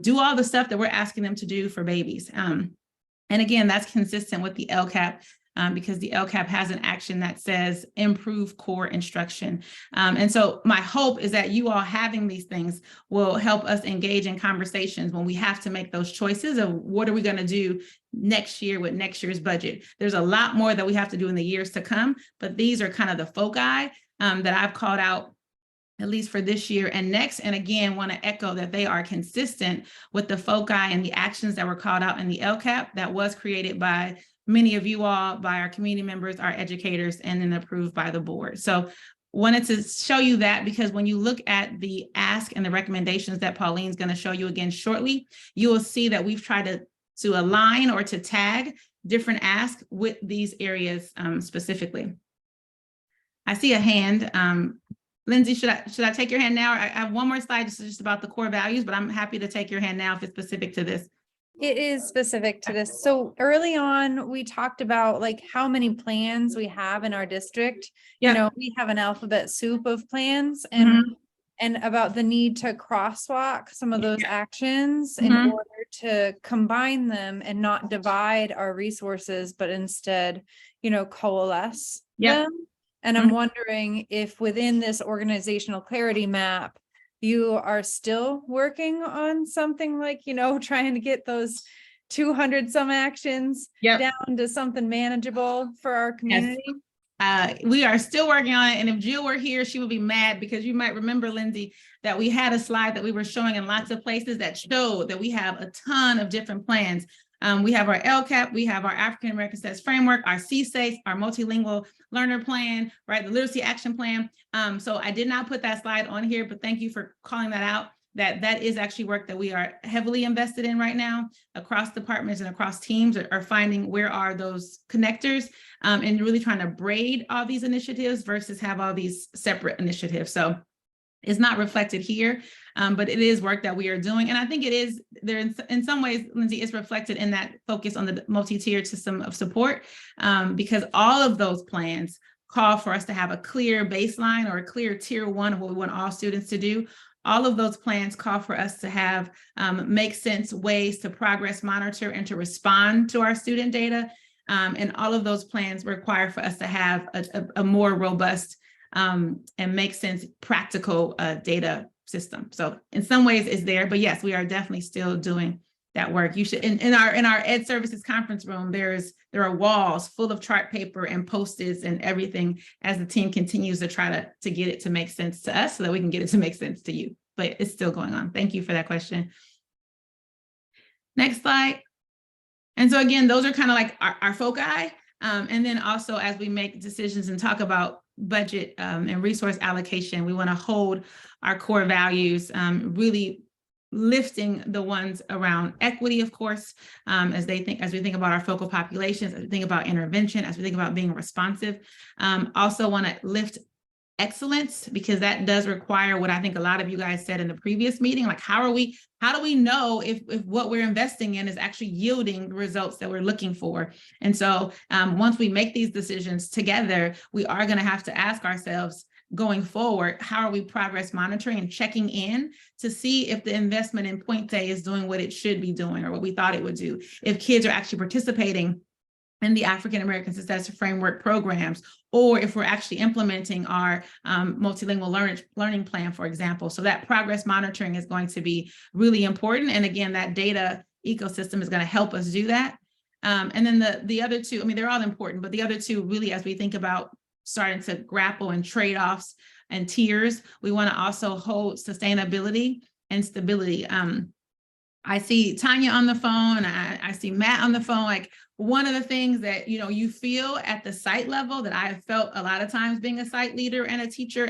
[SPEAKER 8] do all the stuff that we're asking them to do for babies. And again, that's consistent with the LCAP because the LCAP has an action that says improve core instruction. And so my hope is that you all having these things will help us engage in conversations when we have to make those choices of what are we going to do next year with next year's budget. There's a lot more that we have to do in the years to come, but these are kind of the foci that I've called out, at least for this year and next. And again, want to echo that they are consistent with the foci and the actions that were called out in the LCAP that was created by many of you all, by our community members, our educators, and then approved by the board. So wanted to show you that because when you look at the ask and the recommendations that Pauline's going to show you again shortly, you will see that we've tried to align or to tag different asks with these areas specifically. I see a hand. Lindsay, should I take your hand now? I have one more slide just about the core values, but I'm happy to take your hand now if it's specific to this.
[SPEAKER 9] It is specific to this. So early on, we talked about like how many plans we have in our district.
[SPEAKER 8] Yeah.
[SPEAKER 9] You know, we have an alphabet soup of plans and about the need to crosswalk some of those actions in order to combine them and not divide our resources, but instead, you know, coalesce them. And I'm wondering if within this organizational clarity map, you are still working on something like, you know, trying to get those 200 some actions down to something manageable for our community.
[SPEAKER 8] Yes. We are still working on it. And if Jill were here, she would be mad because you might remember, Lindsay, that we had a slide that we were showing in lots of places that showed that we have a ton of different plans. We have our LCAP, we have our African American Studies Framework, our CSACE, our Multilingual Learner Plan, right, the Literacy Action Plan. So I did not put that slide on here, but thank you for calling that out. That is actually work that we are heavily invested in right now across departments and across teams are finding where are those connectors and really trying to braid all these initiatives versus have all these separate initiatives. So it's not reflected here, but it is work that we are doing. And I think it is there in some ways, Lindsay, is reflected in that focus on the multi-tiered system of support because all of those plans call for us to have a clear baseline or a clear tier one of what we want all students to do. All of those plans call for us to have make sense ways to progress monitor and to respond to our student data. And all of those plans require for us to have a more robust and make sense practical data system. So in some ways it's there, but yes, we are definitely still doing that work. You should, in our Ed Services conference room, there are walls full of chart paper and Post-its and everything as the team continues to try to get it to make sense to us so that we can get it to make sense to you. But it's still going on. Thank you for that question. Next slide. And so again, those are kind of like our foci. And then also as we make decisions and talk about budget and resource allocation, we want to hold our core values, really lifting the ones around equity, of course, as we think about our focal populations, as we think about intervention, as we think about being responsive. Also want to lift excellence, because that does require what I think a lot of you guys said in the previous meeting, like how do we know if what we're investing in is actually yielding the results that we're looking for? And so once we make these decisions together, we are going to have to ask ourselves going forward, how are we progress monitoring and checking in to see if the investment in Point A is doing what it should be doing or what we thought it would do, if kids are actually participating in the African American Success Framework programs, or if we're actually implementing our multilingual learning plan, for example. So that progress monitoring is going to be really important. And again, that data ecosystem is going to help us do that. And then the other two, I mean, they're all important, but the other two really, as we think about starting to grapple and trade-offs and tiers, we want to also hold sustainability and stability. I see Tanya on the phone, I see Matt on the phone. Like, one of the things that, you feel at the site level that I have felt a lot of times being a site leader and a teacher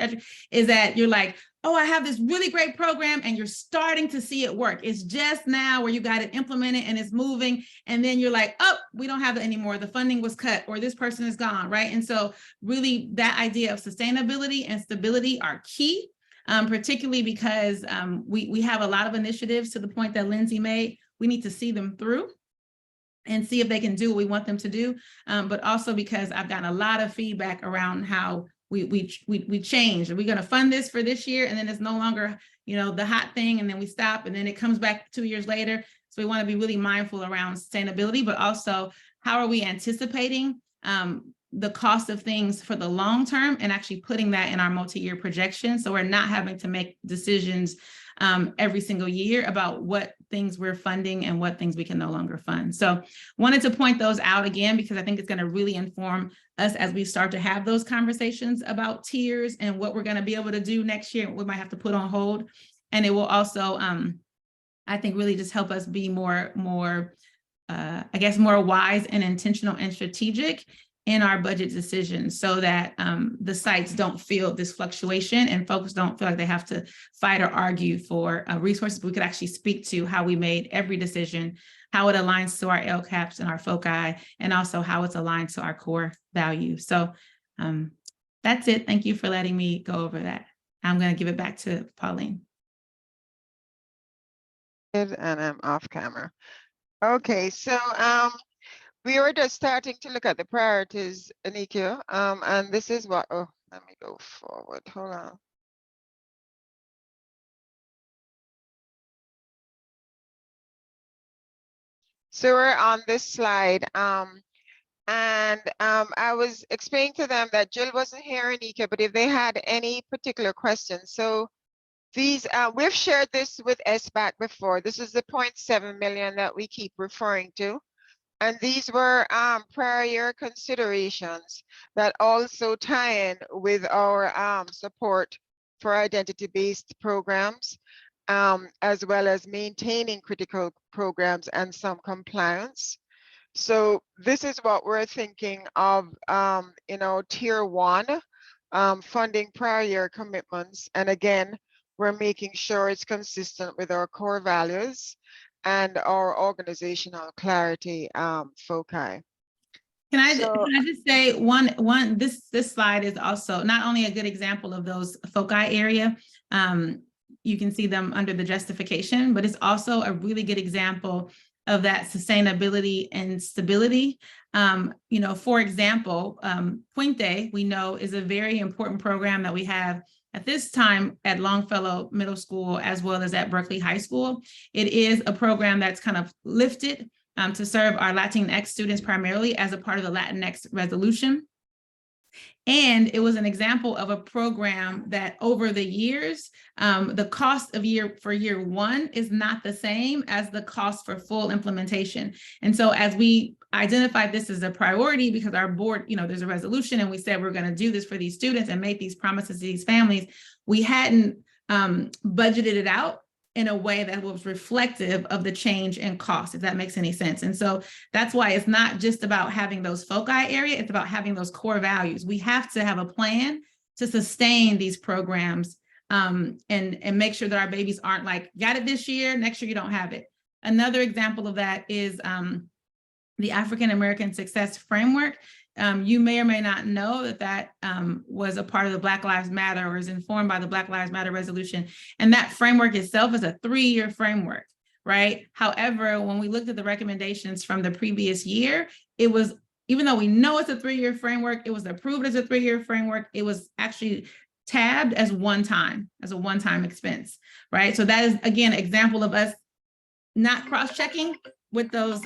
[SPEAKER 8] is that you're like, oh, I have this really great program, and you're starting to see it work. It's just now where you got it implemented and it's moving. And then you're like, oh, we don't have it anymore. The funding was cut, or this person is gone, right? And so really that idea of sustainability and stability are key. Particularly because we have a lot of initiatives, to the point that Lindsay made. We need to see them through and see if they can do what we want them to do. But also because I've gotten a lot of feedback around how we changed. Are we going to fund this for this year? And then it's no longer, the hot thing. And then we stop, and then it comes back 2 years later. So we want to be really mindful around sustainability, but also how are we anticipating the cost of things for the long term and actually putting that in our multi-year projection. So we're not having to make decisions every single year about what things we're funding and what things we can no longer fund. So wanted to point those out again, because I think it's going to really inform us as we start to have those conversations about tiers and what we're going to be able to do next year, we might have to put on hold. And it will also, I think, really just help us be more wise and intentional and strategic in our budget decisions, so that the sites don't feel this fluctuation and folks don't feel like they have to fight or argue for resources. We could actually speak to how we made every decision, how it aligns to our LCAPs and our foci, and also how it's aligned to our core values. So that's it. Thank you for letting me go over that. I'm going to give it back to Pauline.
[SPEAKER 1] And I'm off camera. Okay, so we were just starting to look at the priorities, Anika, and this is what, oh, let me go forward, hold on. So we're on this slide, and I was explaining to them that Jill wasn't here, Anika, but if they had any particular questions. So these, we've shared this with SBAC before. This is the 0.7 million that we keep referring to. And these were prior year considerations that also tie in with our support for identity-based programs, as well as maintaining critical programs and some compliance. So this is what we're thinking of, tier 1 funding prior year commitments. And again, we're making sure it's consistent with our core values and our organizational clarity foci.
[SPEAKER 8] Can I just say this slide is also not only a good example of those foci area, you can see them under the justification, but it's also a really good example of that sustainability and stability. For example, Puente, we know, is a very important program that we have at this time at Longfellow Middle School, as well as at Berkeley High School. It is a program that's kind of lifted to serve our Latinx students primarily as a part of the Latinx resolution. And it was an example of a program that over the years, the cost of year 1 is not the same as the cost for full implementation. And so as we identified this as a priority, because our board, there's a resolution and we said we're going to do this for these students and make these promises to these families, we hadn't budgeted it out in a way that was reflective of the change in cost, if that makes any sense. And so that's why it's not just about having those foci area, it's about having those core values. We have to have a plan to sustain these programs and make sure that our babies aren't like, got it this year, next year you don't have it. Another example of that is the African American Success Framework. You may or may not know that was a part of the Black Lives Matter or is informed by the Black Lives Matter resolution. And that framework itself is a 3-year framework, right? However, when we looked at the recommendations from the previous year, it was, even though we know it's a 3-year framework, it was approved as a 3-year framework, it was actually tabbed as a one-time expense, right? So that is, again, an example of us not cross-checking with those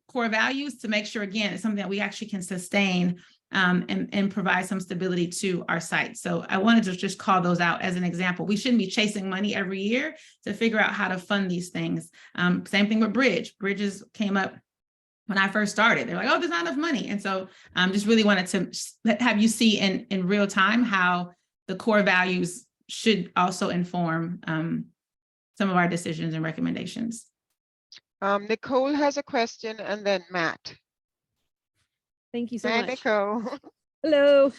[SPEAKER 8] core values to make sure, again, it's something that we actually can sustain and provide some stability to our site. So I wanted to just call those out as an example. We shouldn't be chasing money every year to figure out how to fund these things. Same thing with Bridge. Bridges came up when I first started. They're like, oh, there's not enough money. And so just really wanted to have you see in real time how the core values should also inform some of our decisions and recommendations.
[SPEAKER 1] Nicole has a question, and then Matt.
[SPEAKER 10] Thank you so
[SPEAKER 1] Hi,
[SPEAKER 10] much.
[SPEAKER 1] Nicole.
[SPEAKER 10] Hello.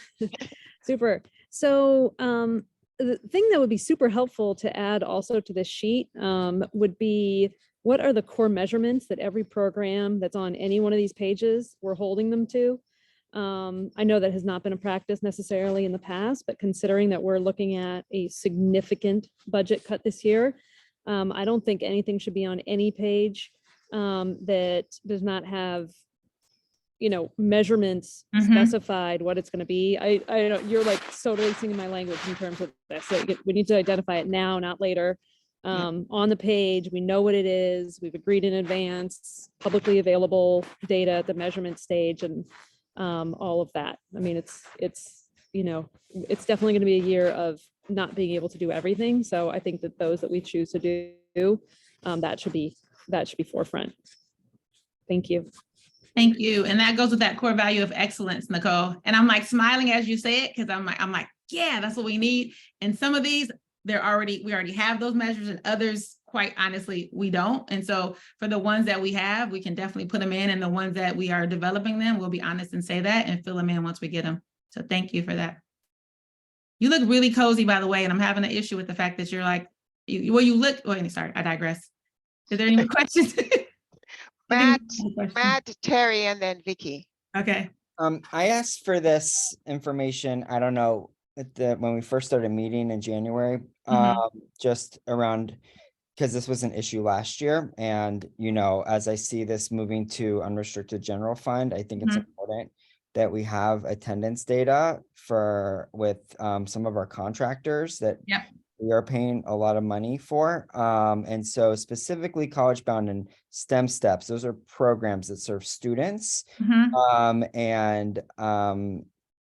[SPEAKER 10] Super. So the thing that would be super helpful to add also to this sheet would be, what are the core measurements that every program that's on any one of these pages we're holding them to? I know that has not been a practice necessarily in the past, but considering that we're looking at a significant budget cut this year, I don't think anything should be on any page that does not have, measurements specified what it's going to be. I know you're like totally singing my language in terms of this. So we need to identify it now, not later. On the page, we know what it is. We've agreed in advance, publicly available data at the measurement stage, and all of that. I mean, it's definitely going to be a year of not being able to do everything. So I think that those that we choose to do, that should be forefront. Thank you.
[SPEAKER 8] Thank you. And that goes with that core value of excellence, Nicole. And I'm like smiling as you say it, because I'm like, yeah, that's what we need. And some of these, we already have those measures, and others, quite honestly, we don't. And so for the ones that we have, we can definitely put them in, and the ones that we are developing them, we'll be honest and say that and fill them in once we get them. So thank you for that. You look really cozy, by the way, and I'm having an issue with the fact that you're like, sorry, I digress. Is there any more questions?
[SPEAKER 1] Matt, Terry, and then Vicky.
[SPEAKER 8] Okay.
[SPEAKER 2] I asked for this information, I don't know, when we first started meeting in January, just around, because this was an issue last year. And, as I see this moving to unrestricted general fund, I think it's important that we have attendance data with some of our contractors that we are paying a lot of money for. And so specifically College Bound and STEM Steps, those are programs that serve students.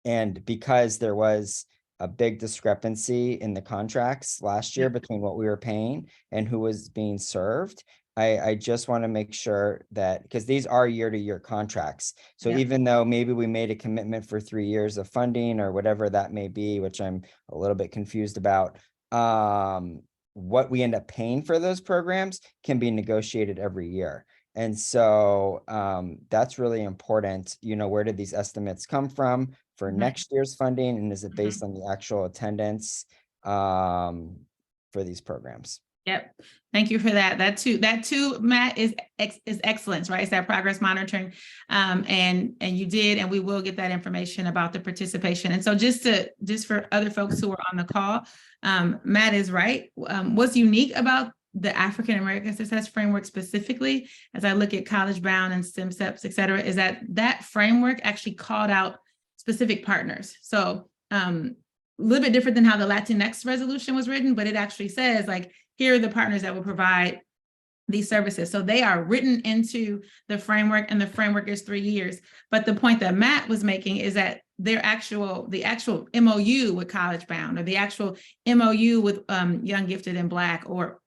[SPEAKER 2] And because there was a big discrepancy in the contracts last year between what we were paying and who was being served, I just want to make sure that, because these are year-to-year contracts. So even though maybe we made a commitment for 3 years of funding or whatever that may be, which I'm a little bit confused about, what we end up paying for those programs can be negotiated every year. And so that's really important. Where did these estimates come from for next year's funding? And is it based on the actual attendance for these programs?
[SPEAKER 8] Yep. Thank you for that. That too, Matt, is excellence, right? It's that progress monitoring. And you did, and we will get that information about the participation. And so just for other folks who are on the call, Matt is right. What's unique about the African American Success Framework specifically, as I look at College Bound and STEM Steps, et cetera, is that framework actually called out specific partners. So a little bit different than how the Latinx resolution was written, but it actually says, like, here are the partners that will provide these services. So they are written into the framework, and the framework is 3 years. But the point that Matt was making is that the actual MOU with College Bound, or the actual MOU with Young, Gifted, and Black, or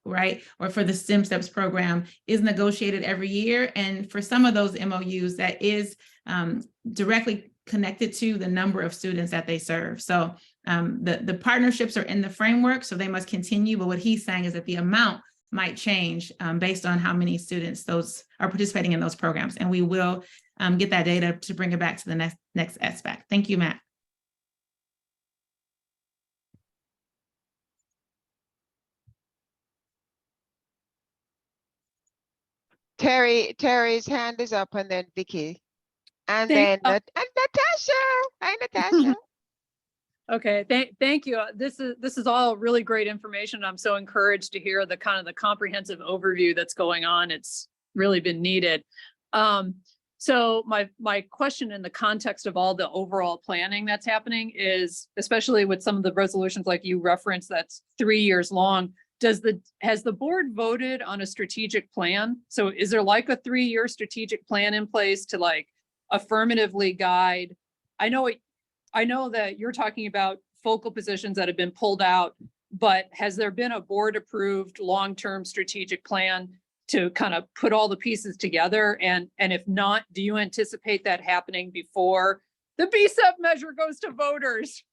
[SPEAKER 8] for the STEM Steps program, is negotiated every year. And for some of those MOUs, that is directly connected to the number of students that they serve. So the partnerships are in the framework, so they must continue. But what he's saying is that the amount might change based on how many students those are participating in those programs. And we will get that data to bring it back to the next SBAC. Thank you, Matt.
[SPEAKER 1] Terry's hand is up, and then Vicky. And
[SPEAKER 11] Thank-
[SPEAKER 1] then and Natasha. Hi, Natasha.
[SPEAKER 11] Okay, thank you. This is all really great information. I'm so encouraged to hear the kind of the comprehensive overview that's going on. It's really been needed. So my question in the context of all the overall planning that's happening is, especially with some of the resolutions like you referenced, that's 3 years long. Has the board voted on a strategic plan? So is there like a 3-year strategic plan in place to like affirmatively guide? I know that you're talking about focal positions that have been pulled out, but has there been a board approved long-term strategic plan to kind of put all the pieces together? And if not, do you anticipate that happening before the BSEP measure goes to voters?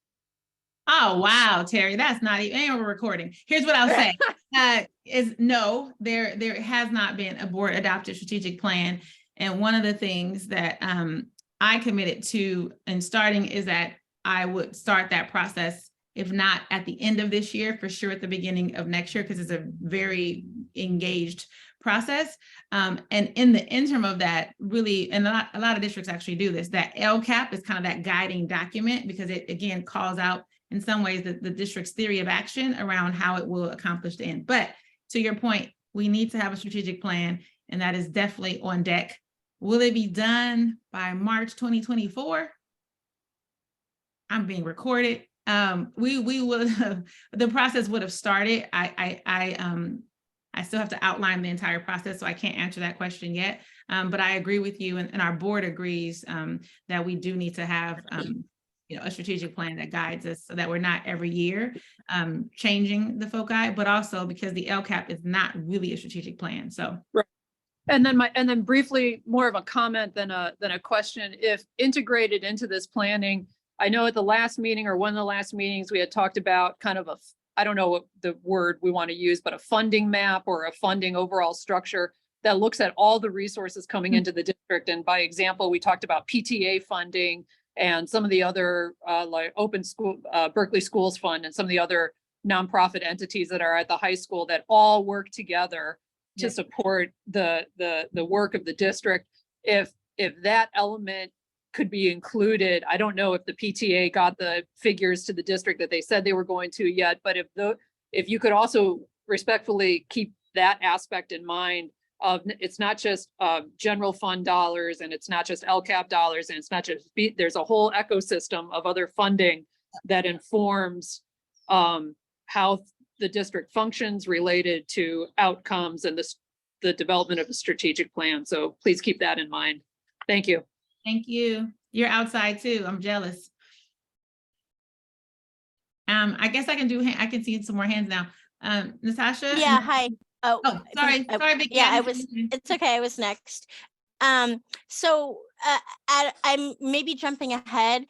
[SPEAKER 8] Oh, wow, Terry, that's not even, we're recording. Here's what I'll say, is no, there has not been a board adopted strategic plan. And one of the things that I committed to in starting is that I would start that process, if not at the end of this year, for sure at the beginning of next year, because it's a very engaged process. And in the interim of that, really, and a lot of districts actually do this, that LCAP is kind of that guiding document, because it again calls out in some ways the district's theory of action around how it will accomplish the end. But to your point, we need to have a strategic plan, and that is definitely on deck. Will it be done by March 2024? I'm being recorded. We will have, the process would have started. I still have to outline the entire process, so I can't answer that question yet. But I agree with you, and our board agrees that we do need to have a strategic plan that guides us, so that we're not every year changing the foci, but also because the LCAP is not really a strategic plan. So.
[SPEAKER 11] Right. And then briefly, more of a comment than a question. If integrated into this planning, I know at the last meeting, or one of the last meetings, we had talked about kind of I don't know what the word we want to use, but a funding map or a funding overall structure that looks at all the resources coming into the district. And by example, we talked about PTA funding and some of the other like open school, Berkeley Schools Fund, and some of the other nonprofit entities that are at the high school that all work together to support the work of the district. If that element could be included, I don't know if the PTA got the figures to the district that they said they were going to yet, but if you could also respectfully keep that aspect in mind, of it's not just general fund dollars, and it's not just LCAP dollars, and it's not just there's a whole ecosystem of other funding that informs how the district functions related to outcomes and the development of a strategic plan. So please keep that in mind. Thank you.
[SPEAKER 8] Thank you. You're outside too. I'm jealous. I guess I can see some more hands now. Natasha?
[SPEAKER 3] Yeah, hi.
[SPEAKER 8] Oh, sorry, Vicky.
[SPEAKER 3] Yeah, it's okay, I was next. So I'm maybe jumping ahead,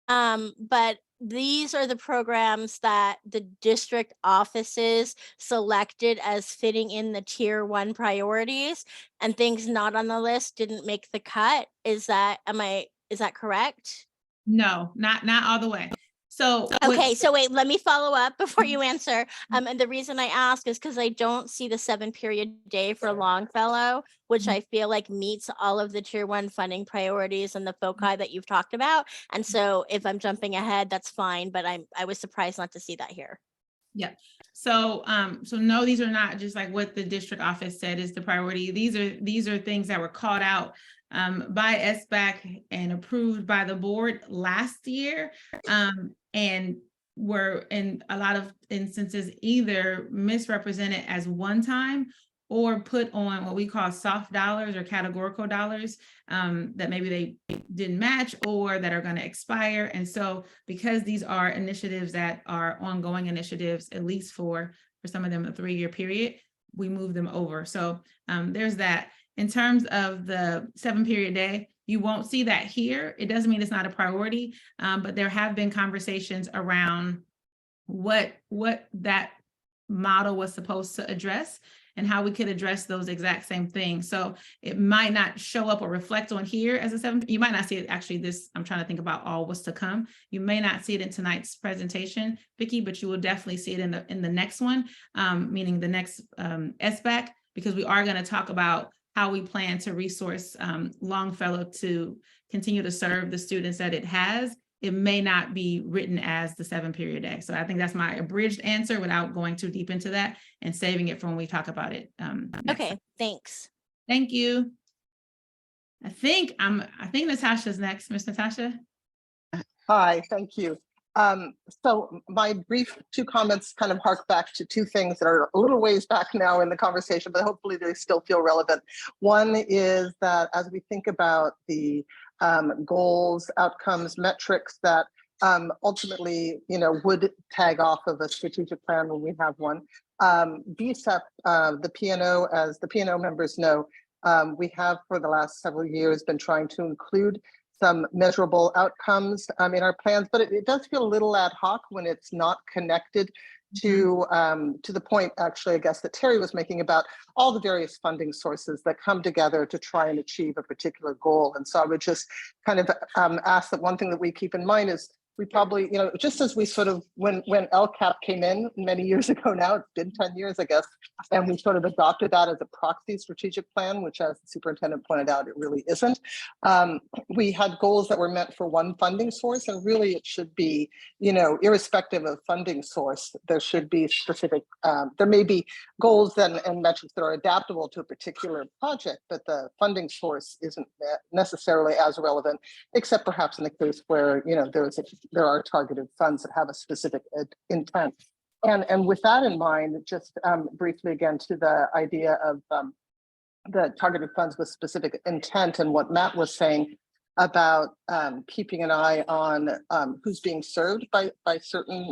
[SPEAKER 3] but these are the programs that the district offices selected as fitting in the tier 1 priorities, and things not on the list didn't make the cut. Is that correct?
[SPEAKER 8] No, not all the way. So
[SPEAKER 3] okay, so wait, let me follow up before you answer. And the reason I ask is because I don't see the 7-period day for Longfellow, which I feel like meets all of the tier 1 funding priorities and the foci that you've talked about. And so if I'm jumping ahead, that's fine, but I was surprised not to see that here.
[SPEAKER 8] Yeah. So no, these are not just like what the district office said is the priority. These are things that were called out by SBAC and approved by the board last year, and were in a lot of instances either misrepresented as one time or put on what we call soft dollars or categorical dollars that maybe they didn't match or that are going to expire. And so because these are initiatives that are ongoing initiatives, at least for some of them a 3-year period, we move them over. So there's that. In terms of the 7-period day, you won't see that here. It doesn't mean it's not a priority, but there have been conversations around what that model was supposed to address and how we could address those exact same things. So it might not show up or reflect on here as a 7. You might not see it actually this, I'm trying to think about all what's to come. You may not see it in tonight's presentation, Vicki, but you will definitely see it in the next one, meaning the next SBAC, because we are going to talk about how we plan to resource Longfellow to continue to serve the students that it has. It may not be written as the 7-period day. So I think that's my abridged answer without going too deep into that and saving it for when we talk about it.
[SPEAKER 3] Okay, thanks.
[SPEAKER 8] Thank you. I think Natasha's next. Miss Natasha.
[SPEAKER 12] Hi, thank you. So my brief 2 comments kind of hark back to 2 things that are a little ways back now in the conversation, but hopefully they still feel relevant. One is that as we think about the goals, outcomes, metrics that ultimately, would tag off of a strategic plan when we have one. BSEP, the P&O, as the P&O members know, we have for the last several years been trying to include some measurable outcomes in our plans, but it does feel a little ad hoc when it's not connected to the point, actually, I guess, that Terry was making about all the various funding sources that come together to try and achieve a particular goal. And so I would just kind of ask that one thing that we keep in mind is we probably, just as we sort of, when LCAP came in many years ago now, it's been 10 years, I guess, and we sort of adopted that as a proxy strategic plan, which as the superintendent pointed out, it really isn't. We had goals that were meant for one funding source, and really it should be, irrespective of funding source, there should be specific, there may be goals and metrics that are adaptable to a particular project, but the funding source isn't necessarily as relevant, except perhaps in the case where, there are targeted funds that have a specific intent. And with that in mind, just briefly again to the idea of the targeted funds with specific intent and what Matt was saying about keeping an eye on who's being served by certain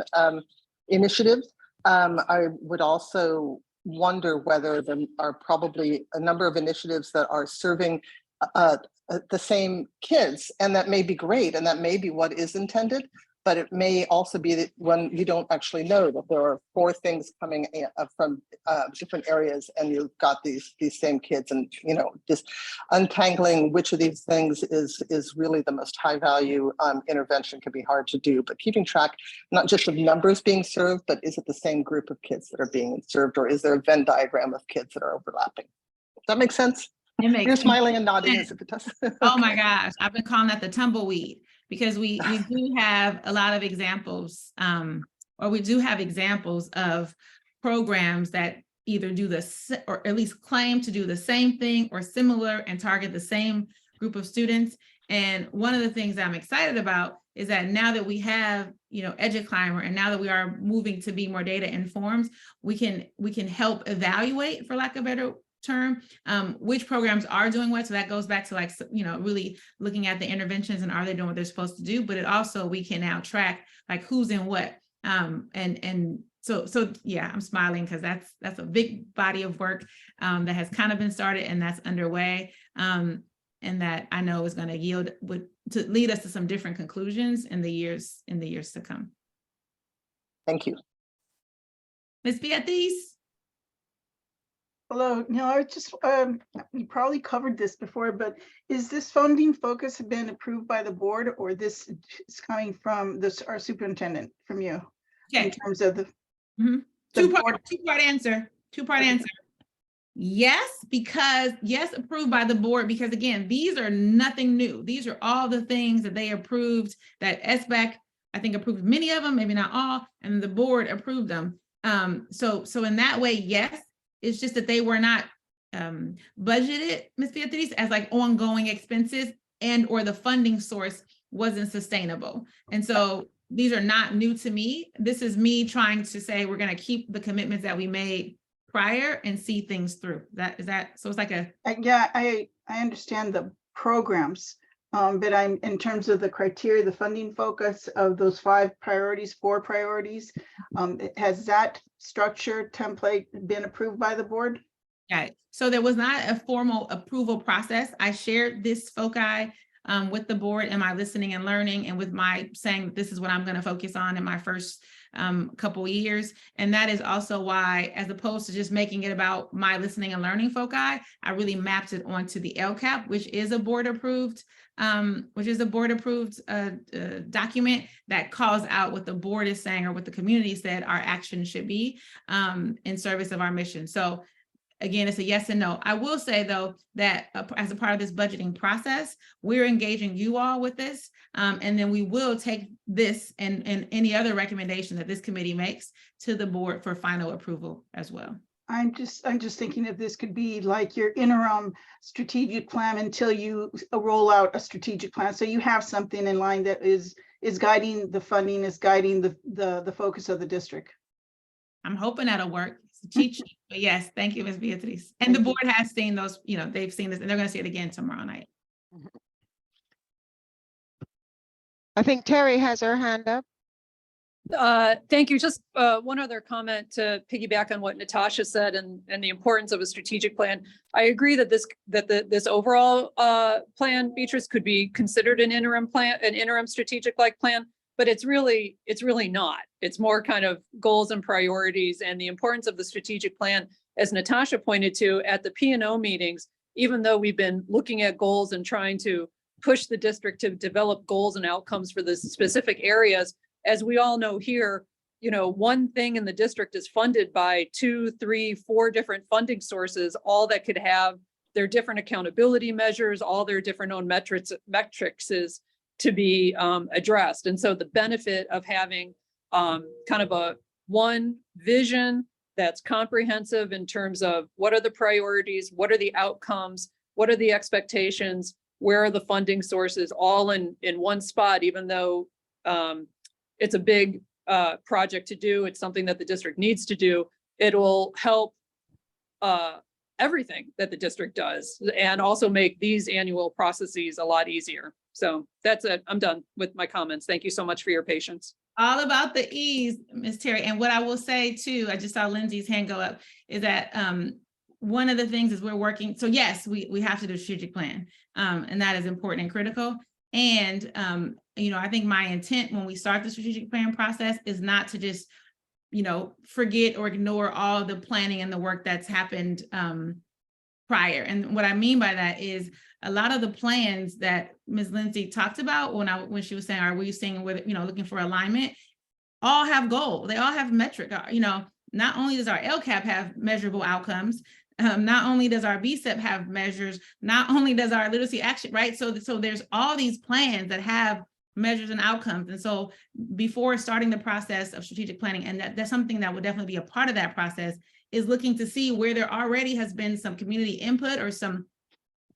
[SPEAKER 12] initiatives. I would also wonder whether there are probably a number of initiatives that are serving the same kids, and that may be great, and that may be what is intended, but it may also be that when you don't actually know that there are 4 things coming from different areas, and you've got these same kids, and just untangling which of these things is really the most high value intervention can be hard to do. But keeping track not just of numbers being served, but is it the same group of kids that are being served, or is there a Venn diagram of kids that are overlapping? Does that make sense? You're smiling and nodding as if it does.
[SPEAKER 8] Oh my gosh, I've been calling that the tumbleweed, because we do have a lot of examples, or we do have examples of programs that either do or at least claim to do the same thing or similar and target the same group of students. And one of the things that I'm excited about is that now that we have, EduClimber, and now that we are moving to be more data informed, we can help evaluate, for lack of a better term, which programs are doing what. So that goes back to really looking at the interventions and are they doing what they're supposed to do, but it also, we can now track who's in what. So yeah, I'm smiling because that's a big body of work that has kind of been started and that's underway. And that I know is going to yield to lead us to some different conclusions in the years to come.
[SPEAKER 12] Thank you.
[SPEAKER 8] Ms. Beatriz.
[SPEAKER 7] Hello, I just, you probably covered this before, but is this funding focus been approved by the board, or this is coming from our superintendent, from you?
[SPEAKER 8] Okay.
[SPEAKER 7] In terms of the
[SPEAKER 8] Two-part answer. Yes, approved by the board, because again, these are nothing new. These are all the things that they approved, that SBAC, I think, approved many of them, maybe not all, and the board approved them. So in that way, yes. It's just that they were not budgeted, Ms. Beatriz, as ongoing expenses, and or the funding source wasn't sustainable. And so these are not new to me. This is me trying to say we're going to keep the commitments that we made prior and see things through. So it's like a,
[SPEAKER 7] Yeah, I understand the programs, but I'm, in terms of the criteria, the funding focus of those 4 priorities, has that structure template been approved by the board?
[SPEAKER 8] yeah, so there was not a formal approval process. I shared this foci with the board and my listening and learning, and with my saying this is what I'm going to focus on in my first couple of years. And that is also why, as opposed to just making it about my listening and learning foci, I really mapped it onto the LCAP, which is a board approved document that calls out what the board is saying or what the community said our action should be in service of our mission. So again, it's a yes and no. I will say, though, that as a part of this budgeting process, we're engaging you all with this. And then we will take this and any other recommendation that this committee makes to the board for final approval as well.
[SPEAKER 7] I'm just thinking if this could be like your interim strategic plan until you roll out a strategic plan. So you have something in line that is guiding the funding, is guiding the focus of the district.
[SPEAKER 8] I'm hoping that'll work. It's a cheat sheet, but yes, thank you, Ms. Beatriz. And the board has seen those, they've seen this and they're going to see it again tomorrow night.
[SPEAKER 1] I think Terry has her hand up.
[SPEAKER 11] Thank you. Just one other comment to piggyback on what Natasha said and the importance of a strategic plan. I agree that this overall plan, Beatrice, could be considered an interim plan, an interim strategic like plan, but it's really not. It's more kind of goals and priorities, and the importance of the strategic plan, as Natasha pointed to at the P&O meetings. Even though we've been looking at goals and trying to push the district to develop goals and outcomes for the specific areas, as we all know here, one thing in the district is funded by 2, 3, 4 different funding sources, all that could have their different accountability measures, all their different own metrics is to be addressed. And so the benefit of having kind of one vision that's comprehensive in terms of what are the priorities, what are the outcomes, what are the expectations, where are the funding sources, all in one spot, even though it's a big project to do. It's something that the district needs to do. It will help everything that the district does and also make these annual processes a lot easier. So that's it. I'm done with my comments. Thank you so much for your patience.
[SPEAKER 8] All about the ease, Ms. Terry. And what I will say too, I just saw Lindsay's hand go up, is that one of the things is we're working. So yes, we have to do a strategic plan, and that is important and critical. And I think my intent when we start the strategic plan process is not to just, forget or ignore all the planning and the work that's happened prior. And what I mean by that is a lot of the plans that Ms. Lindsay talked about when she was saying, are we seeing whether, looking for alignment, all have goals. They all have metric. Not only does our LCAP have measurable outcomes, not only does our BCEP have measures, not only does our literacy action, right? So there's all these plans that have measures and outcomes. And so before starting the process of strategic planning, and that's something that would definitely be a part of that process, is looking to see where there already has been some community input or some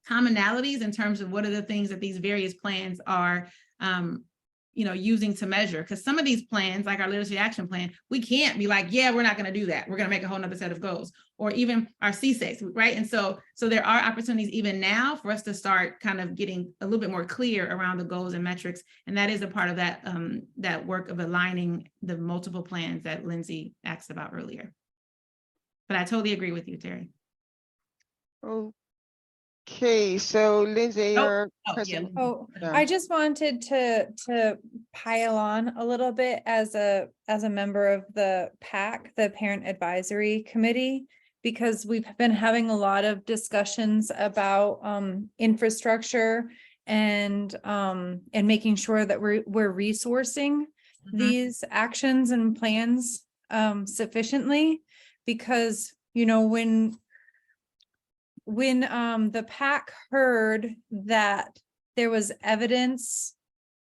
[SPEAKER 8] commonalities in terms of what are the things that these various plans are using to measure. Because some of these plans, like our literacy action plan, we can't be like, yeah, we're not going to do that. We're going to make a whole nother set of goals, or even our CSAs, right? And so there are opportunities even now for us to start kind of getting a little bit more clear around the goals and metrics. And that is a part of that work of aligning the multiple plans that Lindsay asked about earlier. But I totally agree with you, Terry.
[SPEAKER 1] Okay, so Lindsay, your question.
[SPEAKER 9] I just wanted to pile on a little bit as a member of the PAC, the Parent Advisory Committee, because we've been having a lot of discussions about infrastructure and making sure that we're resourcing these actions and plans sufficiently, because when the PAC heard that there was evidence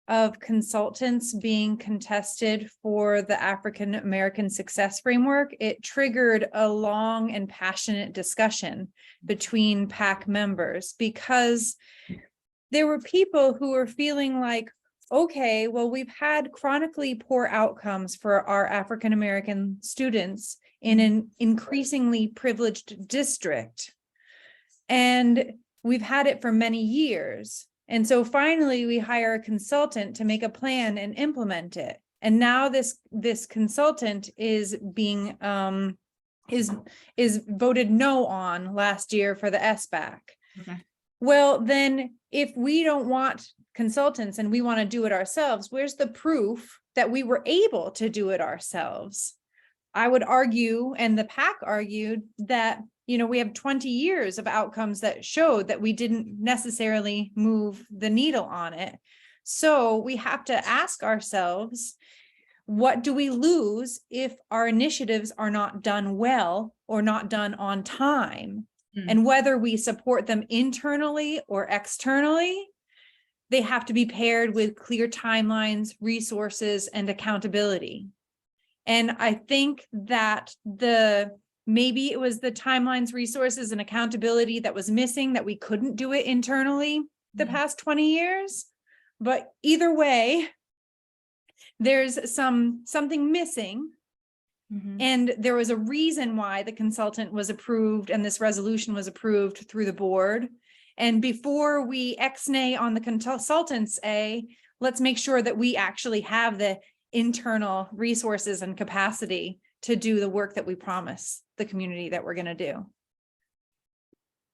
[SPEAKER 9] of consultants being contested for the African American Success Framework, it triggered a long and passionate discussion between PAC members, because there were people who were feeling like, okay, well, we've had chronically poor outcomes for our African American students in an increasingly privileged district. And we've had it for many years. And so finally we hire a consultant to make a plan and implement it. And now this consultant is being is voted no on last year for the SBAC.
[SPEAKER 8] Okay.
[SPEAKER 9] Well, then if we don't want consultants and we want to do it ourselves, where's the proof that we were able to do it ourselves? I would argue, and the PAC argued, that we have 20 years of outcomes that showed that we didn't necessarily move the needle on it. So we have to ask ourselves, what do we lose if our initiatives are not done well or not done on time? And whether we support them internally or externally, they have to be paired with clear timelines, resources, and accountability. And I think that maybe it was the timelines, resources, and accountability that was missing, that we couldn't do it internally the past 20 years. But either way, there's something missing. And there was a reason why the consultant was approved and this resolution was approved through the board. And before we ex-nay on the consultants, let's make sure that we actually have the internal resources and capacity to do the work that we promise the community that we're going to do.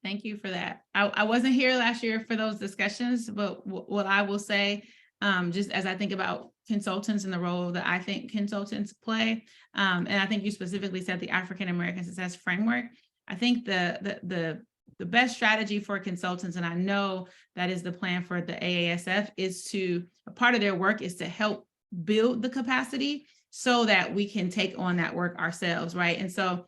[SPEAKER 8] Thank you for that. I wasn't here last year for those discussions, but what I will say, just as I think about consultants and the role that I think consultants play, and I think you specifically said the African American Success Framework. I think the best strategy for consultants, and I know that is the plan for the AASF, is to, a part of their work is to help build the capacity so that we can take on that work ourselves, right? And so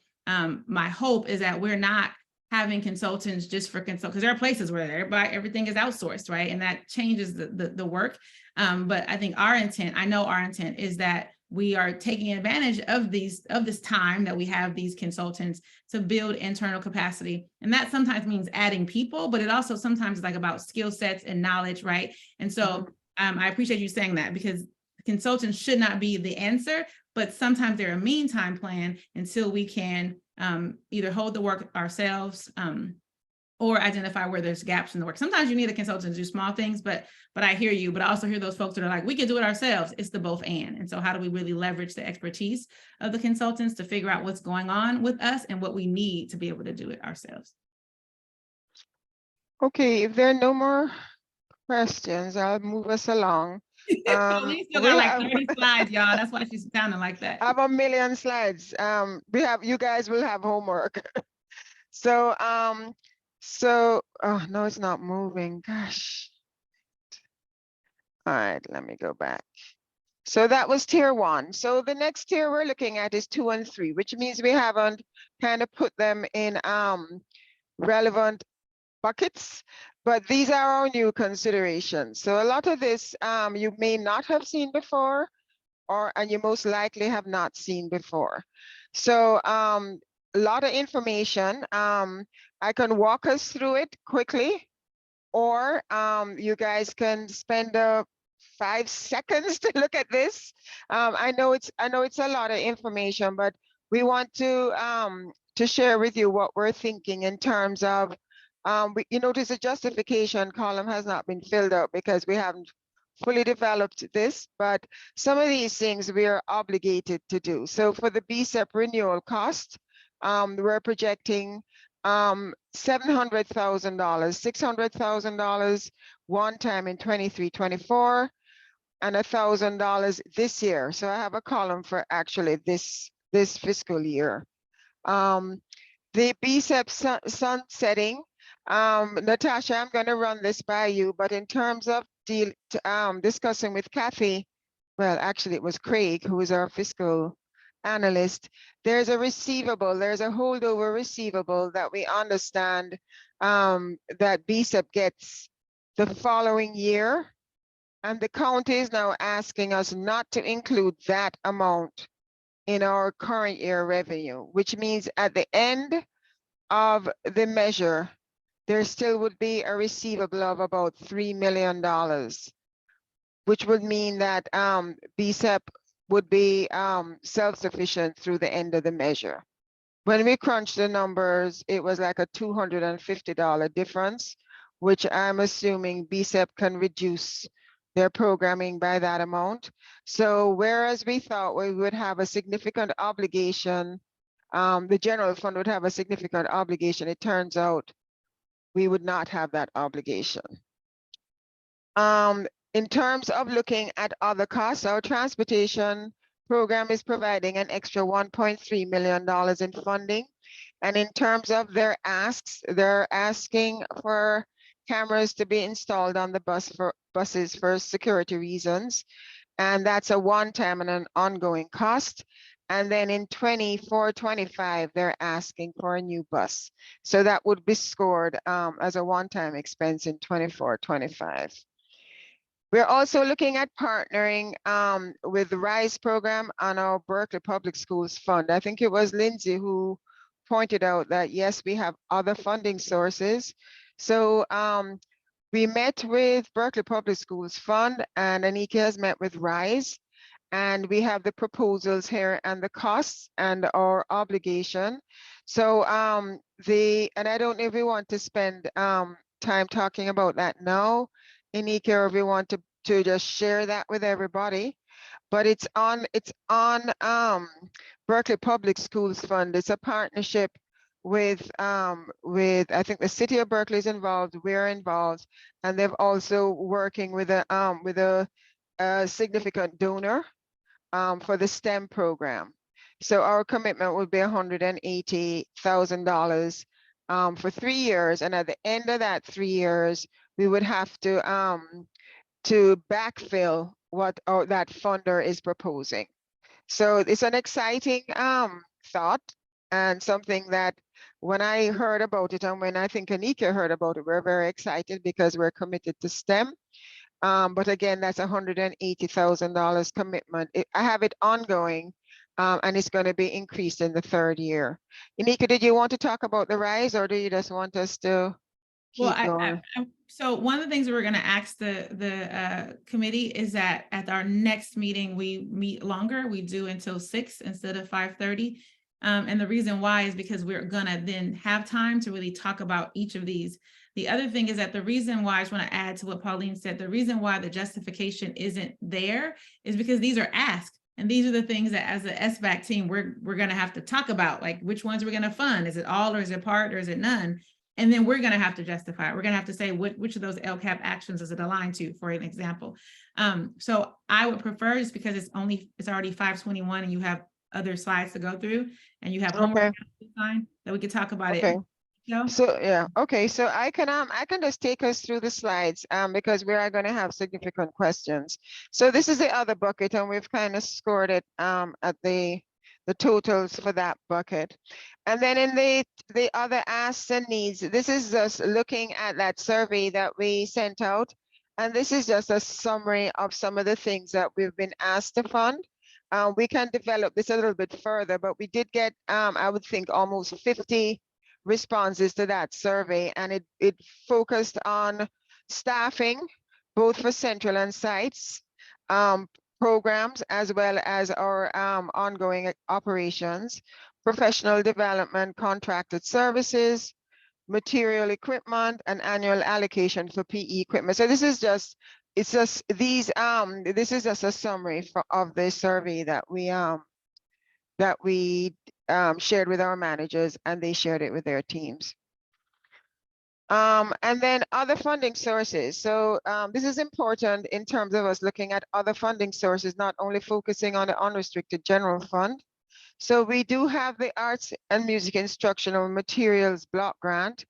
[SPEAKER 8] my hope is that we're not having consultants just for consult, because there are places where everything is outsourced, right? And that changes the work. But I think I know our intent is that we are taking advantage of this time that we have these consultants to build internal capacity. And that sometimes means adding people, but it also sometimes is like about skill sets and knowledge, right? And so I appreciate you saying that, because consultants should not be the answer, but sometimes they're a meantime plan until we can either hold the work ourselves or identify where there's gaps in the work. Sometimes you need a consultant to do small things, but I hear you, but I also hear those folks that are like, we can do it ourselves. It's the both and so how do we really leverage the expertise of the consultants to figure out what's going on with us and what we need to be able to do it ourselves?
[SPEAKER 1] Okay, if there are no more questions, I'll move us along.
[SPEAKER 8] We still got like 30 slides, y'all. That's why she's sounding like that.
[SPEAKER 1] I have a million slides. You guys will have homework. So oh no, it's not moving. Gosh. All right, let me go back. So that was tier 1. So the next tier we're looking at is 2 and 3, which means we haven't kind of put them in relevant buckets, but these are our new considerations. So a lot of this you may not have seen before, and you most likely have not seen before. So a lot of information. I can walk us through it quickly, or you guys can spend 5 seconds to look at this. I know it's a lot of information, but we want to share with you what we're thinking in terms of you notice the justification column has not been filled out because we haven't fully developed this, but some of these things we are obligated to do. So for the BSEP renewal cost, we're projecting $700,000, $600,000 one time in 23-24, and $1,000 this year. So I have a column for actually this fiscal year. The BSEP sunsetting, Natasha, I'm going to run this by you, but in terms of discussing with Kathy, well, actually it was Craig, who is our fiscal analyst, there's a receivable, there's a holdover receivable that we understand that BSEP gets the following year. And the county is now asking us not to include that amount in our current year revenue, which means at the end of the measure, there still would be a receivable of about $3 million, which would mean that BSEP would be self-sufficient through the end of the measure. when we crunched the numbers, it was like a $250 difference, which I'm assuming BSEP can reduce their programming by that amount. So whereas we thought we would have a significant obligation, the general fund would have a significant obligation, it turns out we would not have that obligation. In terms of looking at other costs, our transportation program is providing an extra $1.3 million in funding. And in terms of their asks, they're asking for cameras to be installed on the buses for security reasons. And that's a one-time and an ongoing cost. And then in 24-25, they're asking for a new bus. So that would be scored as a one-time expense in 24-25. We're also looking at partnering with the RISE program on our Berkeley Public Schools Fund. I think it was Lindsay who pointed out that, yes, we have other funding sources. So we met with Berkeley Public Schools Fund, and Anika has met with RISE. And we have the proposals here and the costs and our obligation. So and I don't know if we want to spend time talking about that now, Anika, or if we want to just share that with everybody. But it's on Berkeley Public Schools Fund. It's a partnership with I think the city of Berkeley is involved, we're involved, and they've also working with a significant donor for the STEM program. So our commitment would be $180,000 for 3 years, and at the end of that 3 years, we would have to backfill what that funder is proposing. So it's an exciting thought, and something that when I heard about it, and when I think Anika heard about it, we're very excited because we're committed to STEM. But again, that's $180,000 commitment. I have it ongoing, and it's going to be increased in the 3rd year. Anika, did you want to talk about the RISE, or do you just want us to keep going?
[SPEAKER 8] So one of the things that we're going to ask the committee is that at our next meeting, we meet longer. We do until 6 instead of 5:30. And the reason why is because we're going to then have time to really talk about each of these. The other thing is that the reason why, I just want to add to what Pauline said, the reason why the justification isn't there is because these are asked. And these are the things that as a SBAC team, we're going to have to talk about, like which ones we're going to fund. Is it all, or is it part, or is it none? And then we're going to have to justify it. We're going to have to say which of those LCAP actions is it aligned to, for an example. So I would prefer, just because it's already 5:21 and you have other slides to go through and you have homework to sign, that we could talk about it.
[SPEAKER 1] So yeah, okay. So I can just take us through the slides because we are going to have significant questions. So this is the other bucket, and we've kind of scored it at the totals for that bucket. And then in the other asks and needs, this is just looking at that survey that we sent out. And this is just a summary of some of the things that we've been asked to fund. We can develop this a little bit further, but we did get, I would think, almost 50 responses to that survey, and it focused on staffing, both for central and sites, programs, as well as our ongoing operations, professional development, contracted services, material equipment, and annual allocation for PE equipment. So this is just, this is just a summary of the survey that we shared with our managers, and they shared it with their teams. And then other funding sources. So this is important in terms of us looking at other funding sources, not only focusing on the unrestricted general fund. So we do have the Arts and Music Instructional Materials Block Grant,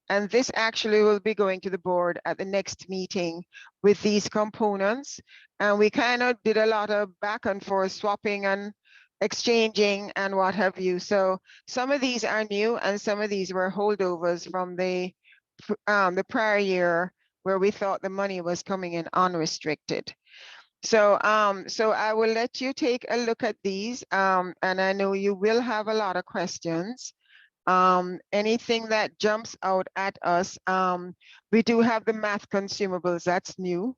[SPEAKER 1] and this actually will be going to the board at the next meeting with these components. And we kind of did a lot of back and forth swapping and exchanging and what have you. So some of these are new, and some of these were holdovers from the prior year where we thought the money was coming in unrestricted. So so I will let you take a look at these, and I know you will have a lot of questions. Anything that jumps out at us, we do have the math consumables, that's new,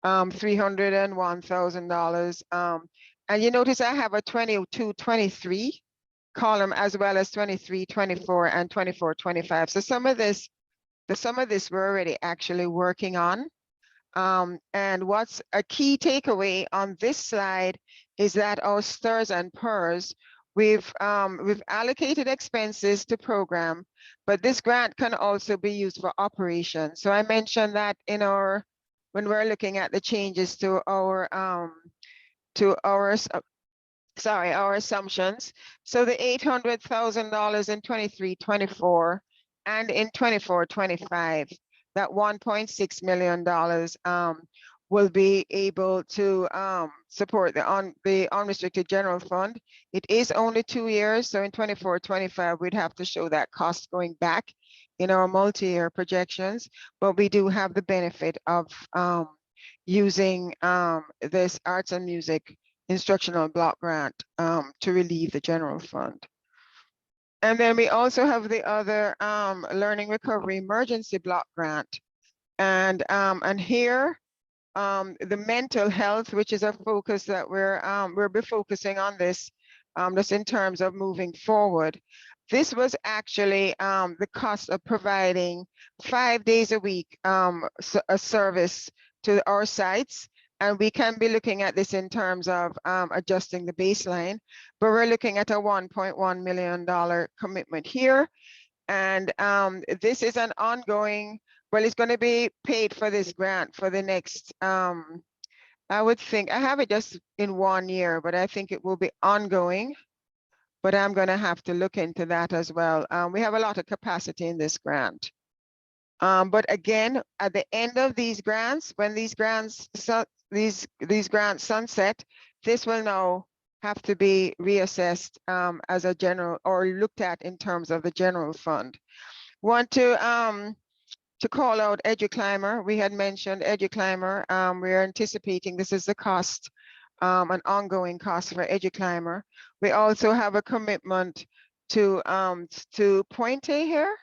[SPEAKER 1] $301,000. And you notice I have a 22-23 column, as well as 23, 24, and 24, 25. So some of this we're already actually working on. And what's a key takeaway on this slide is that our STRS and PERS, we've allocated expenses to program, but this grant can also be used for operations. So I mentioned that in when we're looking at the changes to our assumptions. So the $800,000 in 23-24 and in 24-25, that $1.6 million will be able to support the unrestricted general fund. It is only 2 years, so in 24-25 we'd have to show that cost going back in our multi-year projections, but we do have the benefit of using this arts and music instructional block grant to relieve the general fund. And then we also have the other learning recovery emergency block grant. And here, the mental health, which is a focus that we'll be focusing on this just in terms of moving forward. This was actually the cost of providing 5 days a week a service to our sites. And we can be looking at this in terms of adjusting the baseline, but we're looking at a $1.1 million commitment here. And this is an ongoing, well, it's going to be paid for this grant for the next, I would think, I have it just in 1 year, but I think it will be ongoing, but I'm going to have to look into that as well. We have a lot of capacity in this grant. But again, at the end of these grants, when these grants sunset, this will now have to be reassessed as a general, or looked at in terms of the general fund. Want to call out EduClimber. We had mentioned EduClimber. We are anticipating this is the cost, an ongoing cost for EduClimber. We also have a commitment to Pointe here.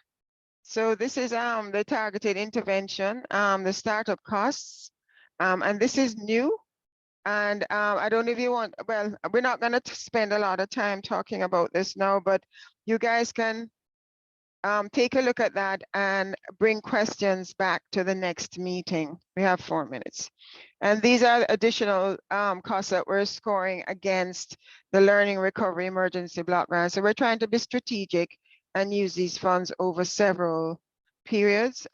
[SPEAKER 1] So this is the targeted intervention, the startup costs, and this is new. And I don't know if you want, well, we're not going to spend a lot of time talking about this now, but you guys can take a look at that and bring questions back to the next meeting. We have 4 minutes. And these are additional costs that we're scoring against the Learning Recovery Emergency Block Grant. So we're trying to be strategic and use these funds over several periods.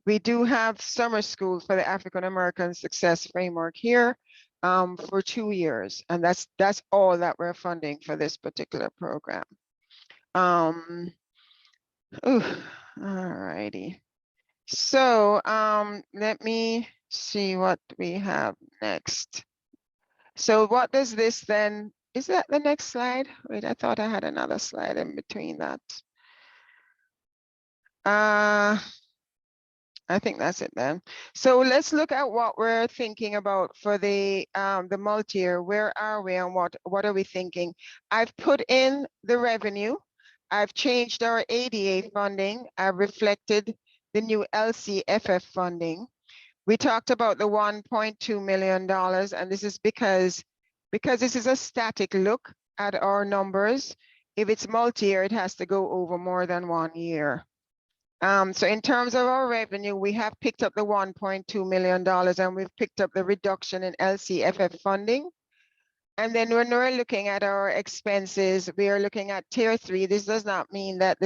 [SPEAKER 1] We do have summer school for the African American Success Framework here for 2 years, and that's all that we're funding for this particular program. All righty. So let me see what we have next. So what does this then? Is that the next slide? Wait, I thought I had another slide in between that. I think that's it then. So let's look at what we're thinking about for the multi-year. Where are we and what are we thinking? I've put in the revenue. I've changed our ADA funding. I've reflected the new LCFF funding. We talked about the $1.2 million, and this is because this is a static look at our numbers. If it's multi-year, it has to go over more than 1 year. So in terms of our revenue, we have picked up the $1.2 million and we've picked up the reduction in LCFF funding. And then when we're looking at our expenses, we are looking at tier 3. This does not mean that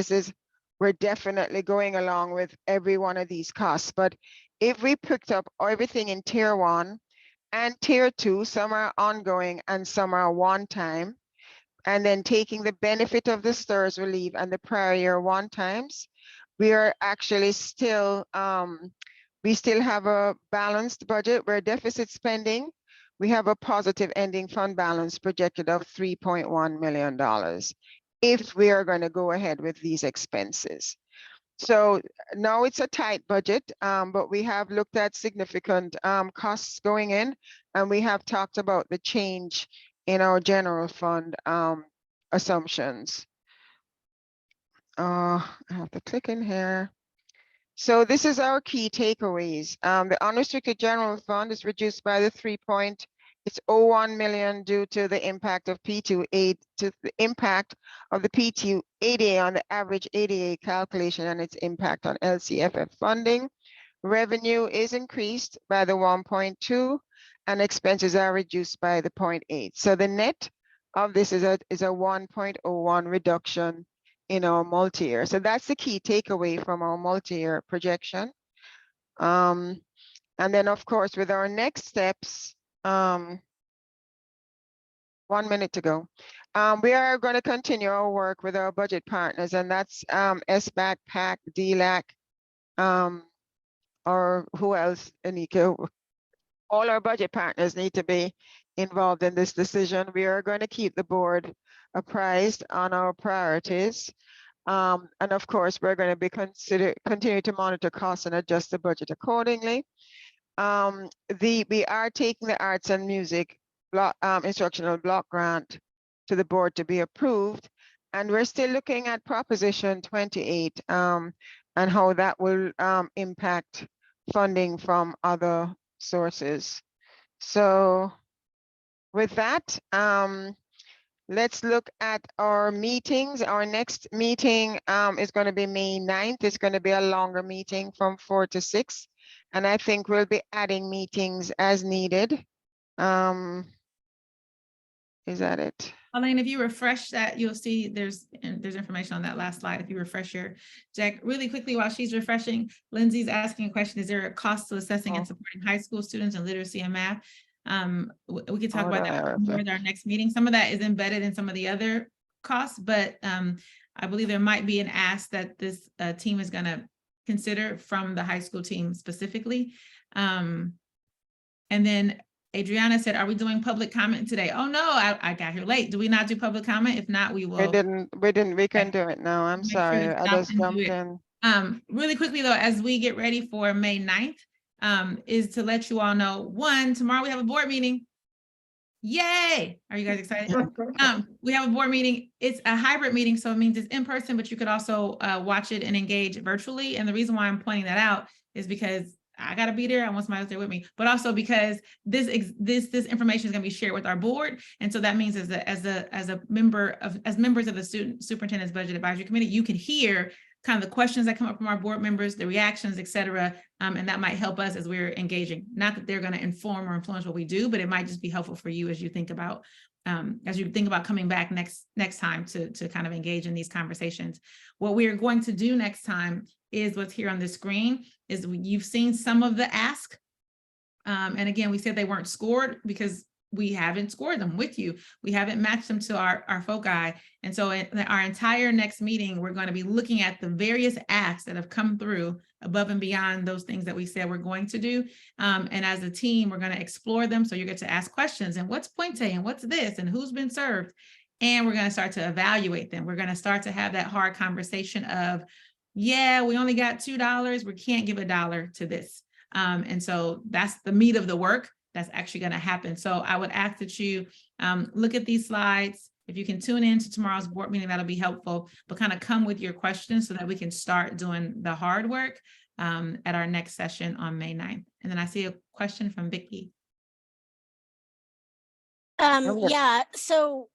[SPEAKER 1] we're definitely going along with every one of these costs, but if we picked up everything in tier 1 and tier 2, some are ongoing and some are one time, and then taking the benefit of the STRS relief and the prior year one times, we are actually still, we still have a balanced budget. We're deficit spending. We have a positive ending fund balance projected of $3.1 million if we are going to go ahead with these expenses. So now it's a tight budget, but we have looked at significant costs going in, and we have talked about the change in our general fund assumptions. I have to click in here. So this is our key takeaways. The unrestricted general fund is reduced by the $3.8 It's 01 million due to the impact of P2 aid, to the impact of the P2 ADA on the average ADA calculation and its impact on LCFF funding. Revenue is increased by the 1.2 and expenses are reduced by the 0.8. So the net of this is a 1.01 reduction in our multi-year. So that's the key takeaway from our multi-year projection. And then of course, with our next steps, 1 minute to go. We are going to continue our work with our budget partners, and that's SBAC, PAC, DLAC, or who else, Anika? All our budget partners need to be involved in this decision. We are going to keep the board apprised on our priorities. And of course, we're going to be continue to monitor costs and adjust the budget accordingly. We are taking the arts and music block, instructional block grant to the board to be approved. And we're still looking at Proposition 28 and how that will impact funding from other sources. So with that, let's look at our meetings. Our next meeting is going to be May 9th. It's going to be a longer meeting from 4 to 6. And I think we'll be adding meetings as needed. Is that it?
[SPEAKER 8] Elaine, if you refresh that, you'll see there's information on that last slide. If you refresh your deck really quickly while she's refreshing, Lindsay's asking a question. Is there a cost to assessing and supporting high school students in literacy and math? We can talk about that more at our next meeting. Some of that is embedded in some of the other costs, but I believe there might be an ask that this team is going to consider from the high school team specifically. And then Adriana said, are we doing public comment today? Oh no, I got here late. Do we not do public comment? If not, we will.
[SPEAKER 1] We can do it now. I'm sorry. I just jumped in.
[SPEAKER 8] Really quickly though, as we get ready for May 9th, is to let you all know, one, tomorrow we have a board meeting. Yay! Are you guys excited? We have a board meeting. It's a hybrid meeting, so it means it's in person, but you could also watch it and engage virtually. And the reason why I'm pointing that out is because I gotta be there. I want somebody else there with me, but also because this information is gonna be shared with our board, and so that means as members of the Superintendent's Budget Advisory Committee, you can hear kind of the questions that come up from our board members, the reactions, et cetera, and that might help us as we're engaging. Not that they're going to inform or influence what we do, but it might just be helpful for you as you think about coming back next time to kind of engage in these conversations. What we are going to do next time is what's here on the screen. Is you've seen some of the ask, and again, we said they weren't scored because we haven't scored them with you. We haven't matched them to our foci. And so in our entire next meeting, we're going to be looking at the various asks that have come through above and beyond those things that we said we're going to do. And as a team, we're going to explore them. So you get to ask questions and what's Puente and what's this and who's been served. And we're going to start to evaluate them. We're going to start to have that hard conversation of, yeah, we only got $2. We can't give $1 to this. And so that's the meat of the work that's actually going to happen. So I would ask that you look at these slides. If you can tune in to tomorrow's board meeting, that'll be helpful, but kind of come with your questions so that we can start doing the hard work at our next session on May 9th. And then I see a question from Vicky.
[SPEAKER 3] Yeah, so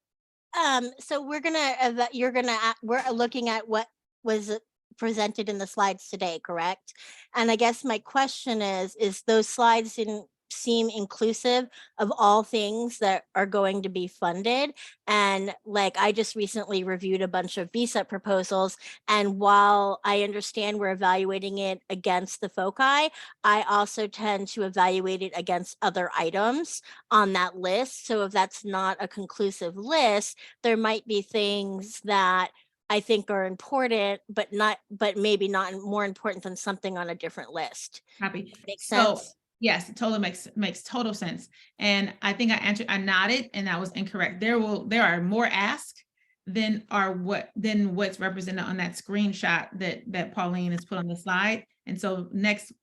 [SPEAKER 3] we're looking at what was presented in the slides today, correct? And I guess my question is those slides didn't seem inclusive of all things that are going to be funded. And like, I just recently reviewed a bunch of BSEP proposals. And while I understand we're evaluating it against the foci, I also tend to evaluate it against other items on that list. So if that's not a conclusive list, there might be things that I think are important, but maybe not more important than something on a different list.
[SPEAKER 8] Happy.
[SPEAKER 3] Makes sense.
[SPEAKER 8] Yes, it totally makes total sense. And I think I nodded and that was incorrect. There are more asks than what's represented on that screenshot that Pauline has put on the slide. And so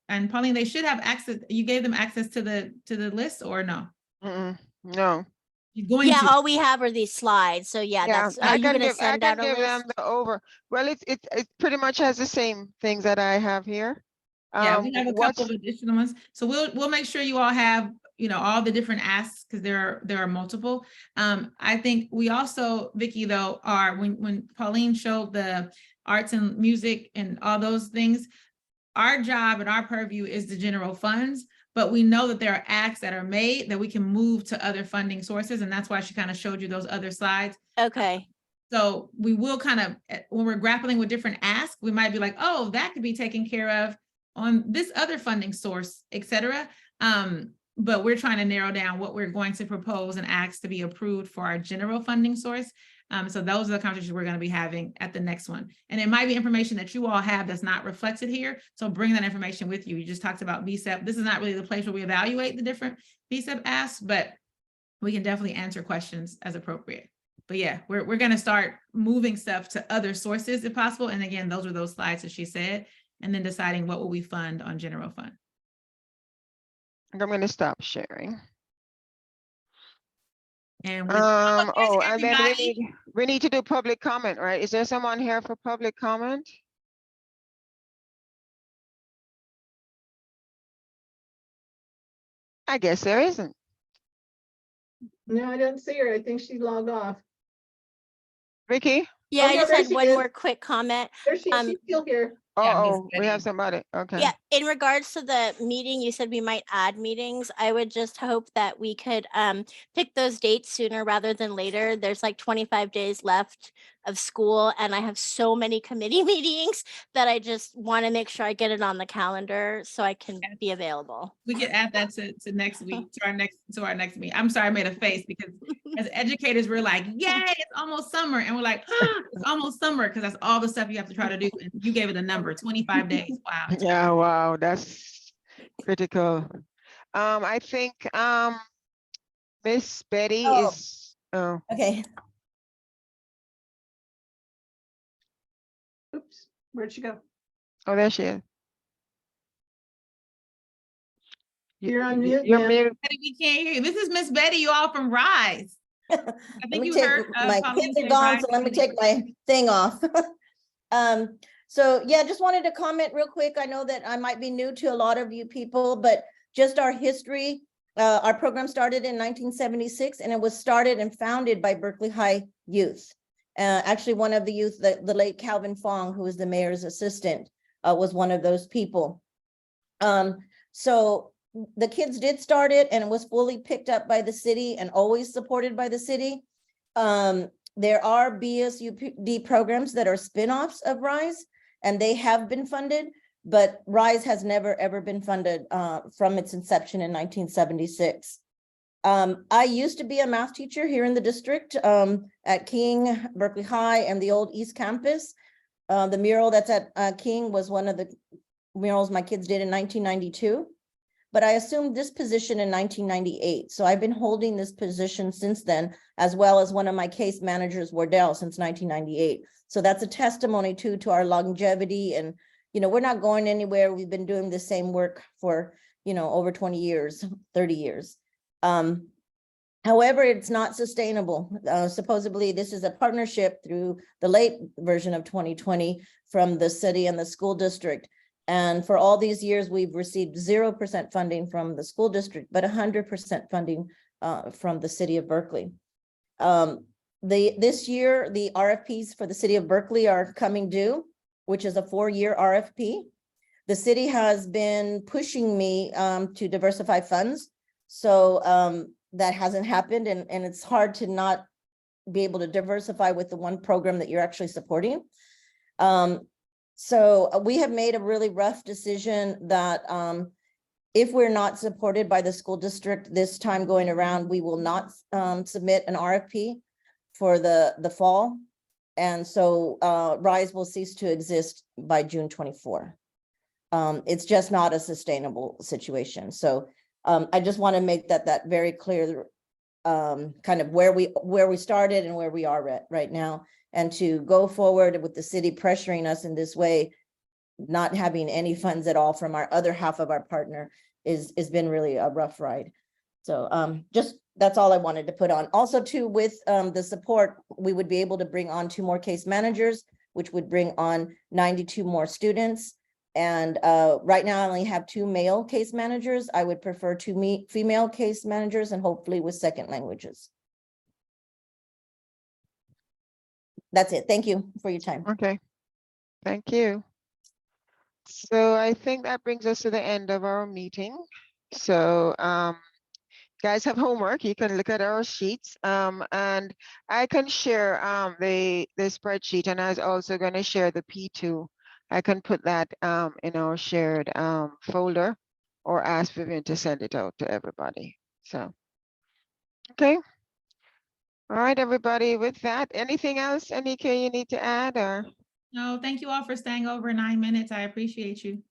[SPEAKER 8] and Pauline, they should have access. You gave them access to the list or no?
[SPEAKER 1] No.
[SPEAKER 3] All we have are these slides. So that's, are you going to send out a list?
[SPEAKER 1] Them the over. Well, it pretty much has the same things that I have here.
[SPEAKER 8] Yeah, we have a couple of additional ones. So we'll make sure you all have all the different asks, because there are multiple. I think we also, Vicky, though, are when Pauline showed the arts and music and all those things, our job and our purview is the general funds, but we know that there are acts that are made that we can move to other funding sources. And that's why she kind of showed you those other slides.
[SPEAKER 3] Okay.
[SPEAKER 8] So we will kind of, when we're grappling with different asks, we might be like, oh, that could be taken care of on this other funding source, et cetera. But we're trying to narrow down what we're going to propose and ask to be approved for our general funding source. So those are the conversations we're going to be having at the next one. And it might be information that you all have that's not reflected here. So bring that information with you. You just talked about BSEP. This is not really the place where we evaluate the different BSEP asks, but we can definitely answer questions as appropriate. But yeah, we're going to start moving stuff to other sources if possible. And again, those are those slides that she said, and then deciding what will we fund on general fund.
[SPEAKER 1] I'm going to stop sharing.
[SPEAKER 8] And with
[SPEAKER 1] and then we need to do public comment, right? Is there someone here for public comment? I guess there isn't.
[SPEAKER 5] No, I don't see her. I think she logged off.
[SPEAKER 1] Vicky?
[SPEAKER 3] Yeah,
[SPEAKER 5] Oh,
[SPEAKER 3] I
[SPEAKER 5] no,
[SPEAKER 3] just
[SPEAKER 5] there
[SPEAKER 3] had
[SPEAKER 5] she
[SPEAKER 3] one
[SPEAKER 5] is.
[SPEAKER 3] more quick comment.
[SPEAKER 5] There she is. She's still here.
[SPEAKER 1] Oh, we have somebody. Okay.
[SPEAKER 3] Yeah, in regards to the meeting, you said we might add meetings. I would just hope that we could pick those dates sooner rather than later. There's like 25 days left of school, and I have so many committee meetings that I just want to make sure I get it on the calendar so I can be available.
[SPEAKER 8] We can add that to next week, to our next meeting. I'm sorry, I made a face because as educators, we're like, yay, it's almost summer. And we're like, it's almost summer, because that's all the stuff you have to try to do. And you gave it a number, 25 days. Wow.
[SPEAKER 1] Yeah, wow, that's critical. I think Miss Betty is
[SPEAKER 13] Okay.
[SPEAKER 7] Oops, where'd she go?
[SPEAKER 1] Oh, there she is.
[SPEAKER 5] You're on mute.
[SPEAKER 1] You're
[SPEAKER 5] ma'am.
[SPEAKER 1] muted.
[SPEAKER 8] We can't hear you. This is Miss Betty, you all from Rise. I
[SPEAKER 13] Let
[SPEAKER 8] think
[SPEAKER 13] me
[SPEAKER 8] you
[SPEAKER 13] take
[SPEAKER 8] heard
[SPEAKER 13] my
[SPEAKER 8] Pauline
[SPEAKER 13] kids are
[SPEAKER 8] say
[SPEAKER 13] gone,
[SPEAKER 8] Rise.
[SPEAKER 13] so let me take my thing off. So yeah, just wanted to comment real quick. I know that I might be new to a lot of you people, but just our history. Our program started in 1976, and it was started and founded by Berkeley High youth. Actually, one of the youth, the late Calvin Fong, who was the mayor's assistant, was one of those people. So the kids did start it, and it was fully picked up by the city and always supported by the city. There are BSUD programs that are spin-offs of RISE, and they have been funded, but RISE has never, ever been funded from its inception in 1976. I used to be a math teacher here in the district at King, Berkeley High, and the old East Campus. The mural that's at King was one of the murals my kids did in 1992. But I assumed this position in 1998. So I've been holding this position since then, as well as one of my case managers, Wardell, since 1998. So that's a testimony to our longevity, and, we're not going anywhere. We've been doing the same work for, over 20 years, 30 years. However, it's not sustainable. Supposedly, this is a partnership through the late version of 2020 from the city and the school district. And for all these years, we've received 0% funding from the school district, but 100% funding from the city of Berkeley. This year, the RFPs for the city of Berkeley are coming due, which is a 4-year RFP. The city has been pushing me to diversify funds. So that hasn't happened, and it's hard to not be able to diversify with the one program that you're actually supporting. So we have made a really rough decision that if we're not supported by the school district this time going around, we will not submit an RFP for the fall. And so RISE will cease to exist by June 24. It's just not a sustainable situation. So I just want to make that very clear, kind of where we started and where we are right now. And to go forward with the city pressuring us in this way, not having any funds at all from our other half of our partner has been really a rough ride. So just that's all I wanted to put on. Also too, with the support, we would be able to bring on 2 more case managers, which would bring on 92 more students. And right now I only have 2 male case managers. I would prefer 2 female case managers and hopefully with second languages. That's it. Thank you for your time.
[SPEAKER 1] Okay, thank you. So I think that brings us to the end of our meeting. So guys have homework. You can look at our sheets and I can share the spreadsheet, and I was also going to share the P2. I can put that in our shared folder or ask Vivian to send it out to everybody. So, okay. All right, everybody, with that, anything else, Anika, you need to add or?
[SPEAKER 8] No, thank you all for staying over 9 minutes. I appreciate you.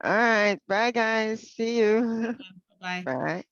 [SPEAKER 1] All right, bye guys, see you.
[SPEAKER 8] Bye.
[SPEAKER 1] Bye.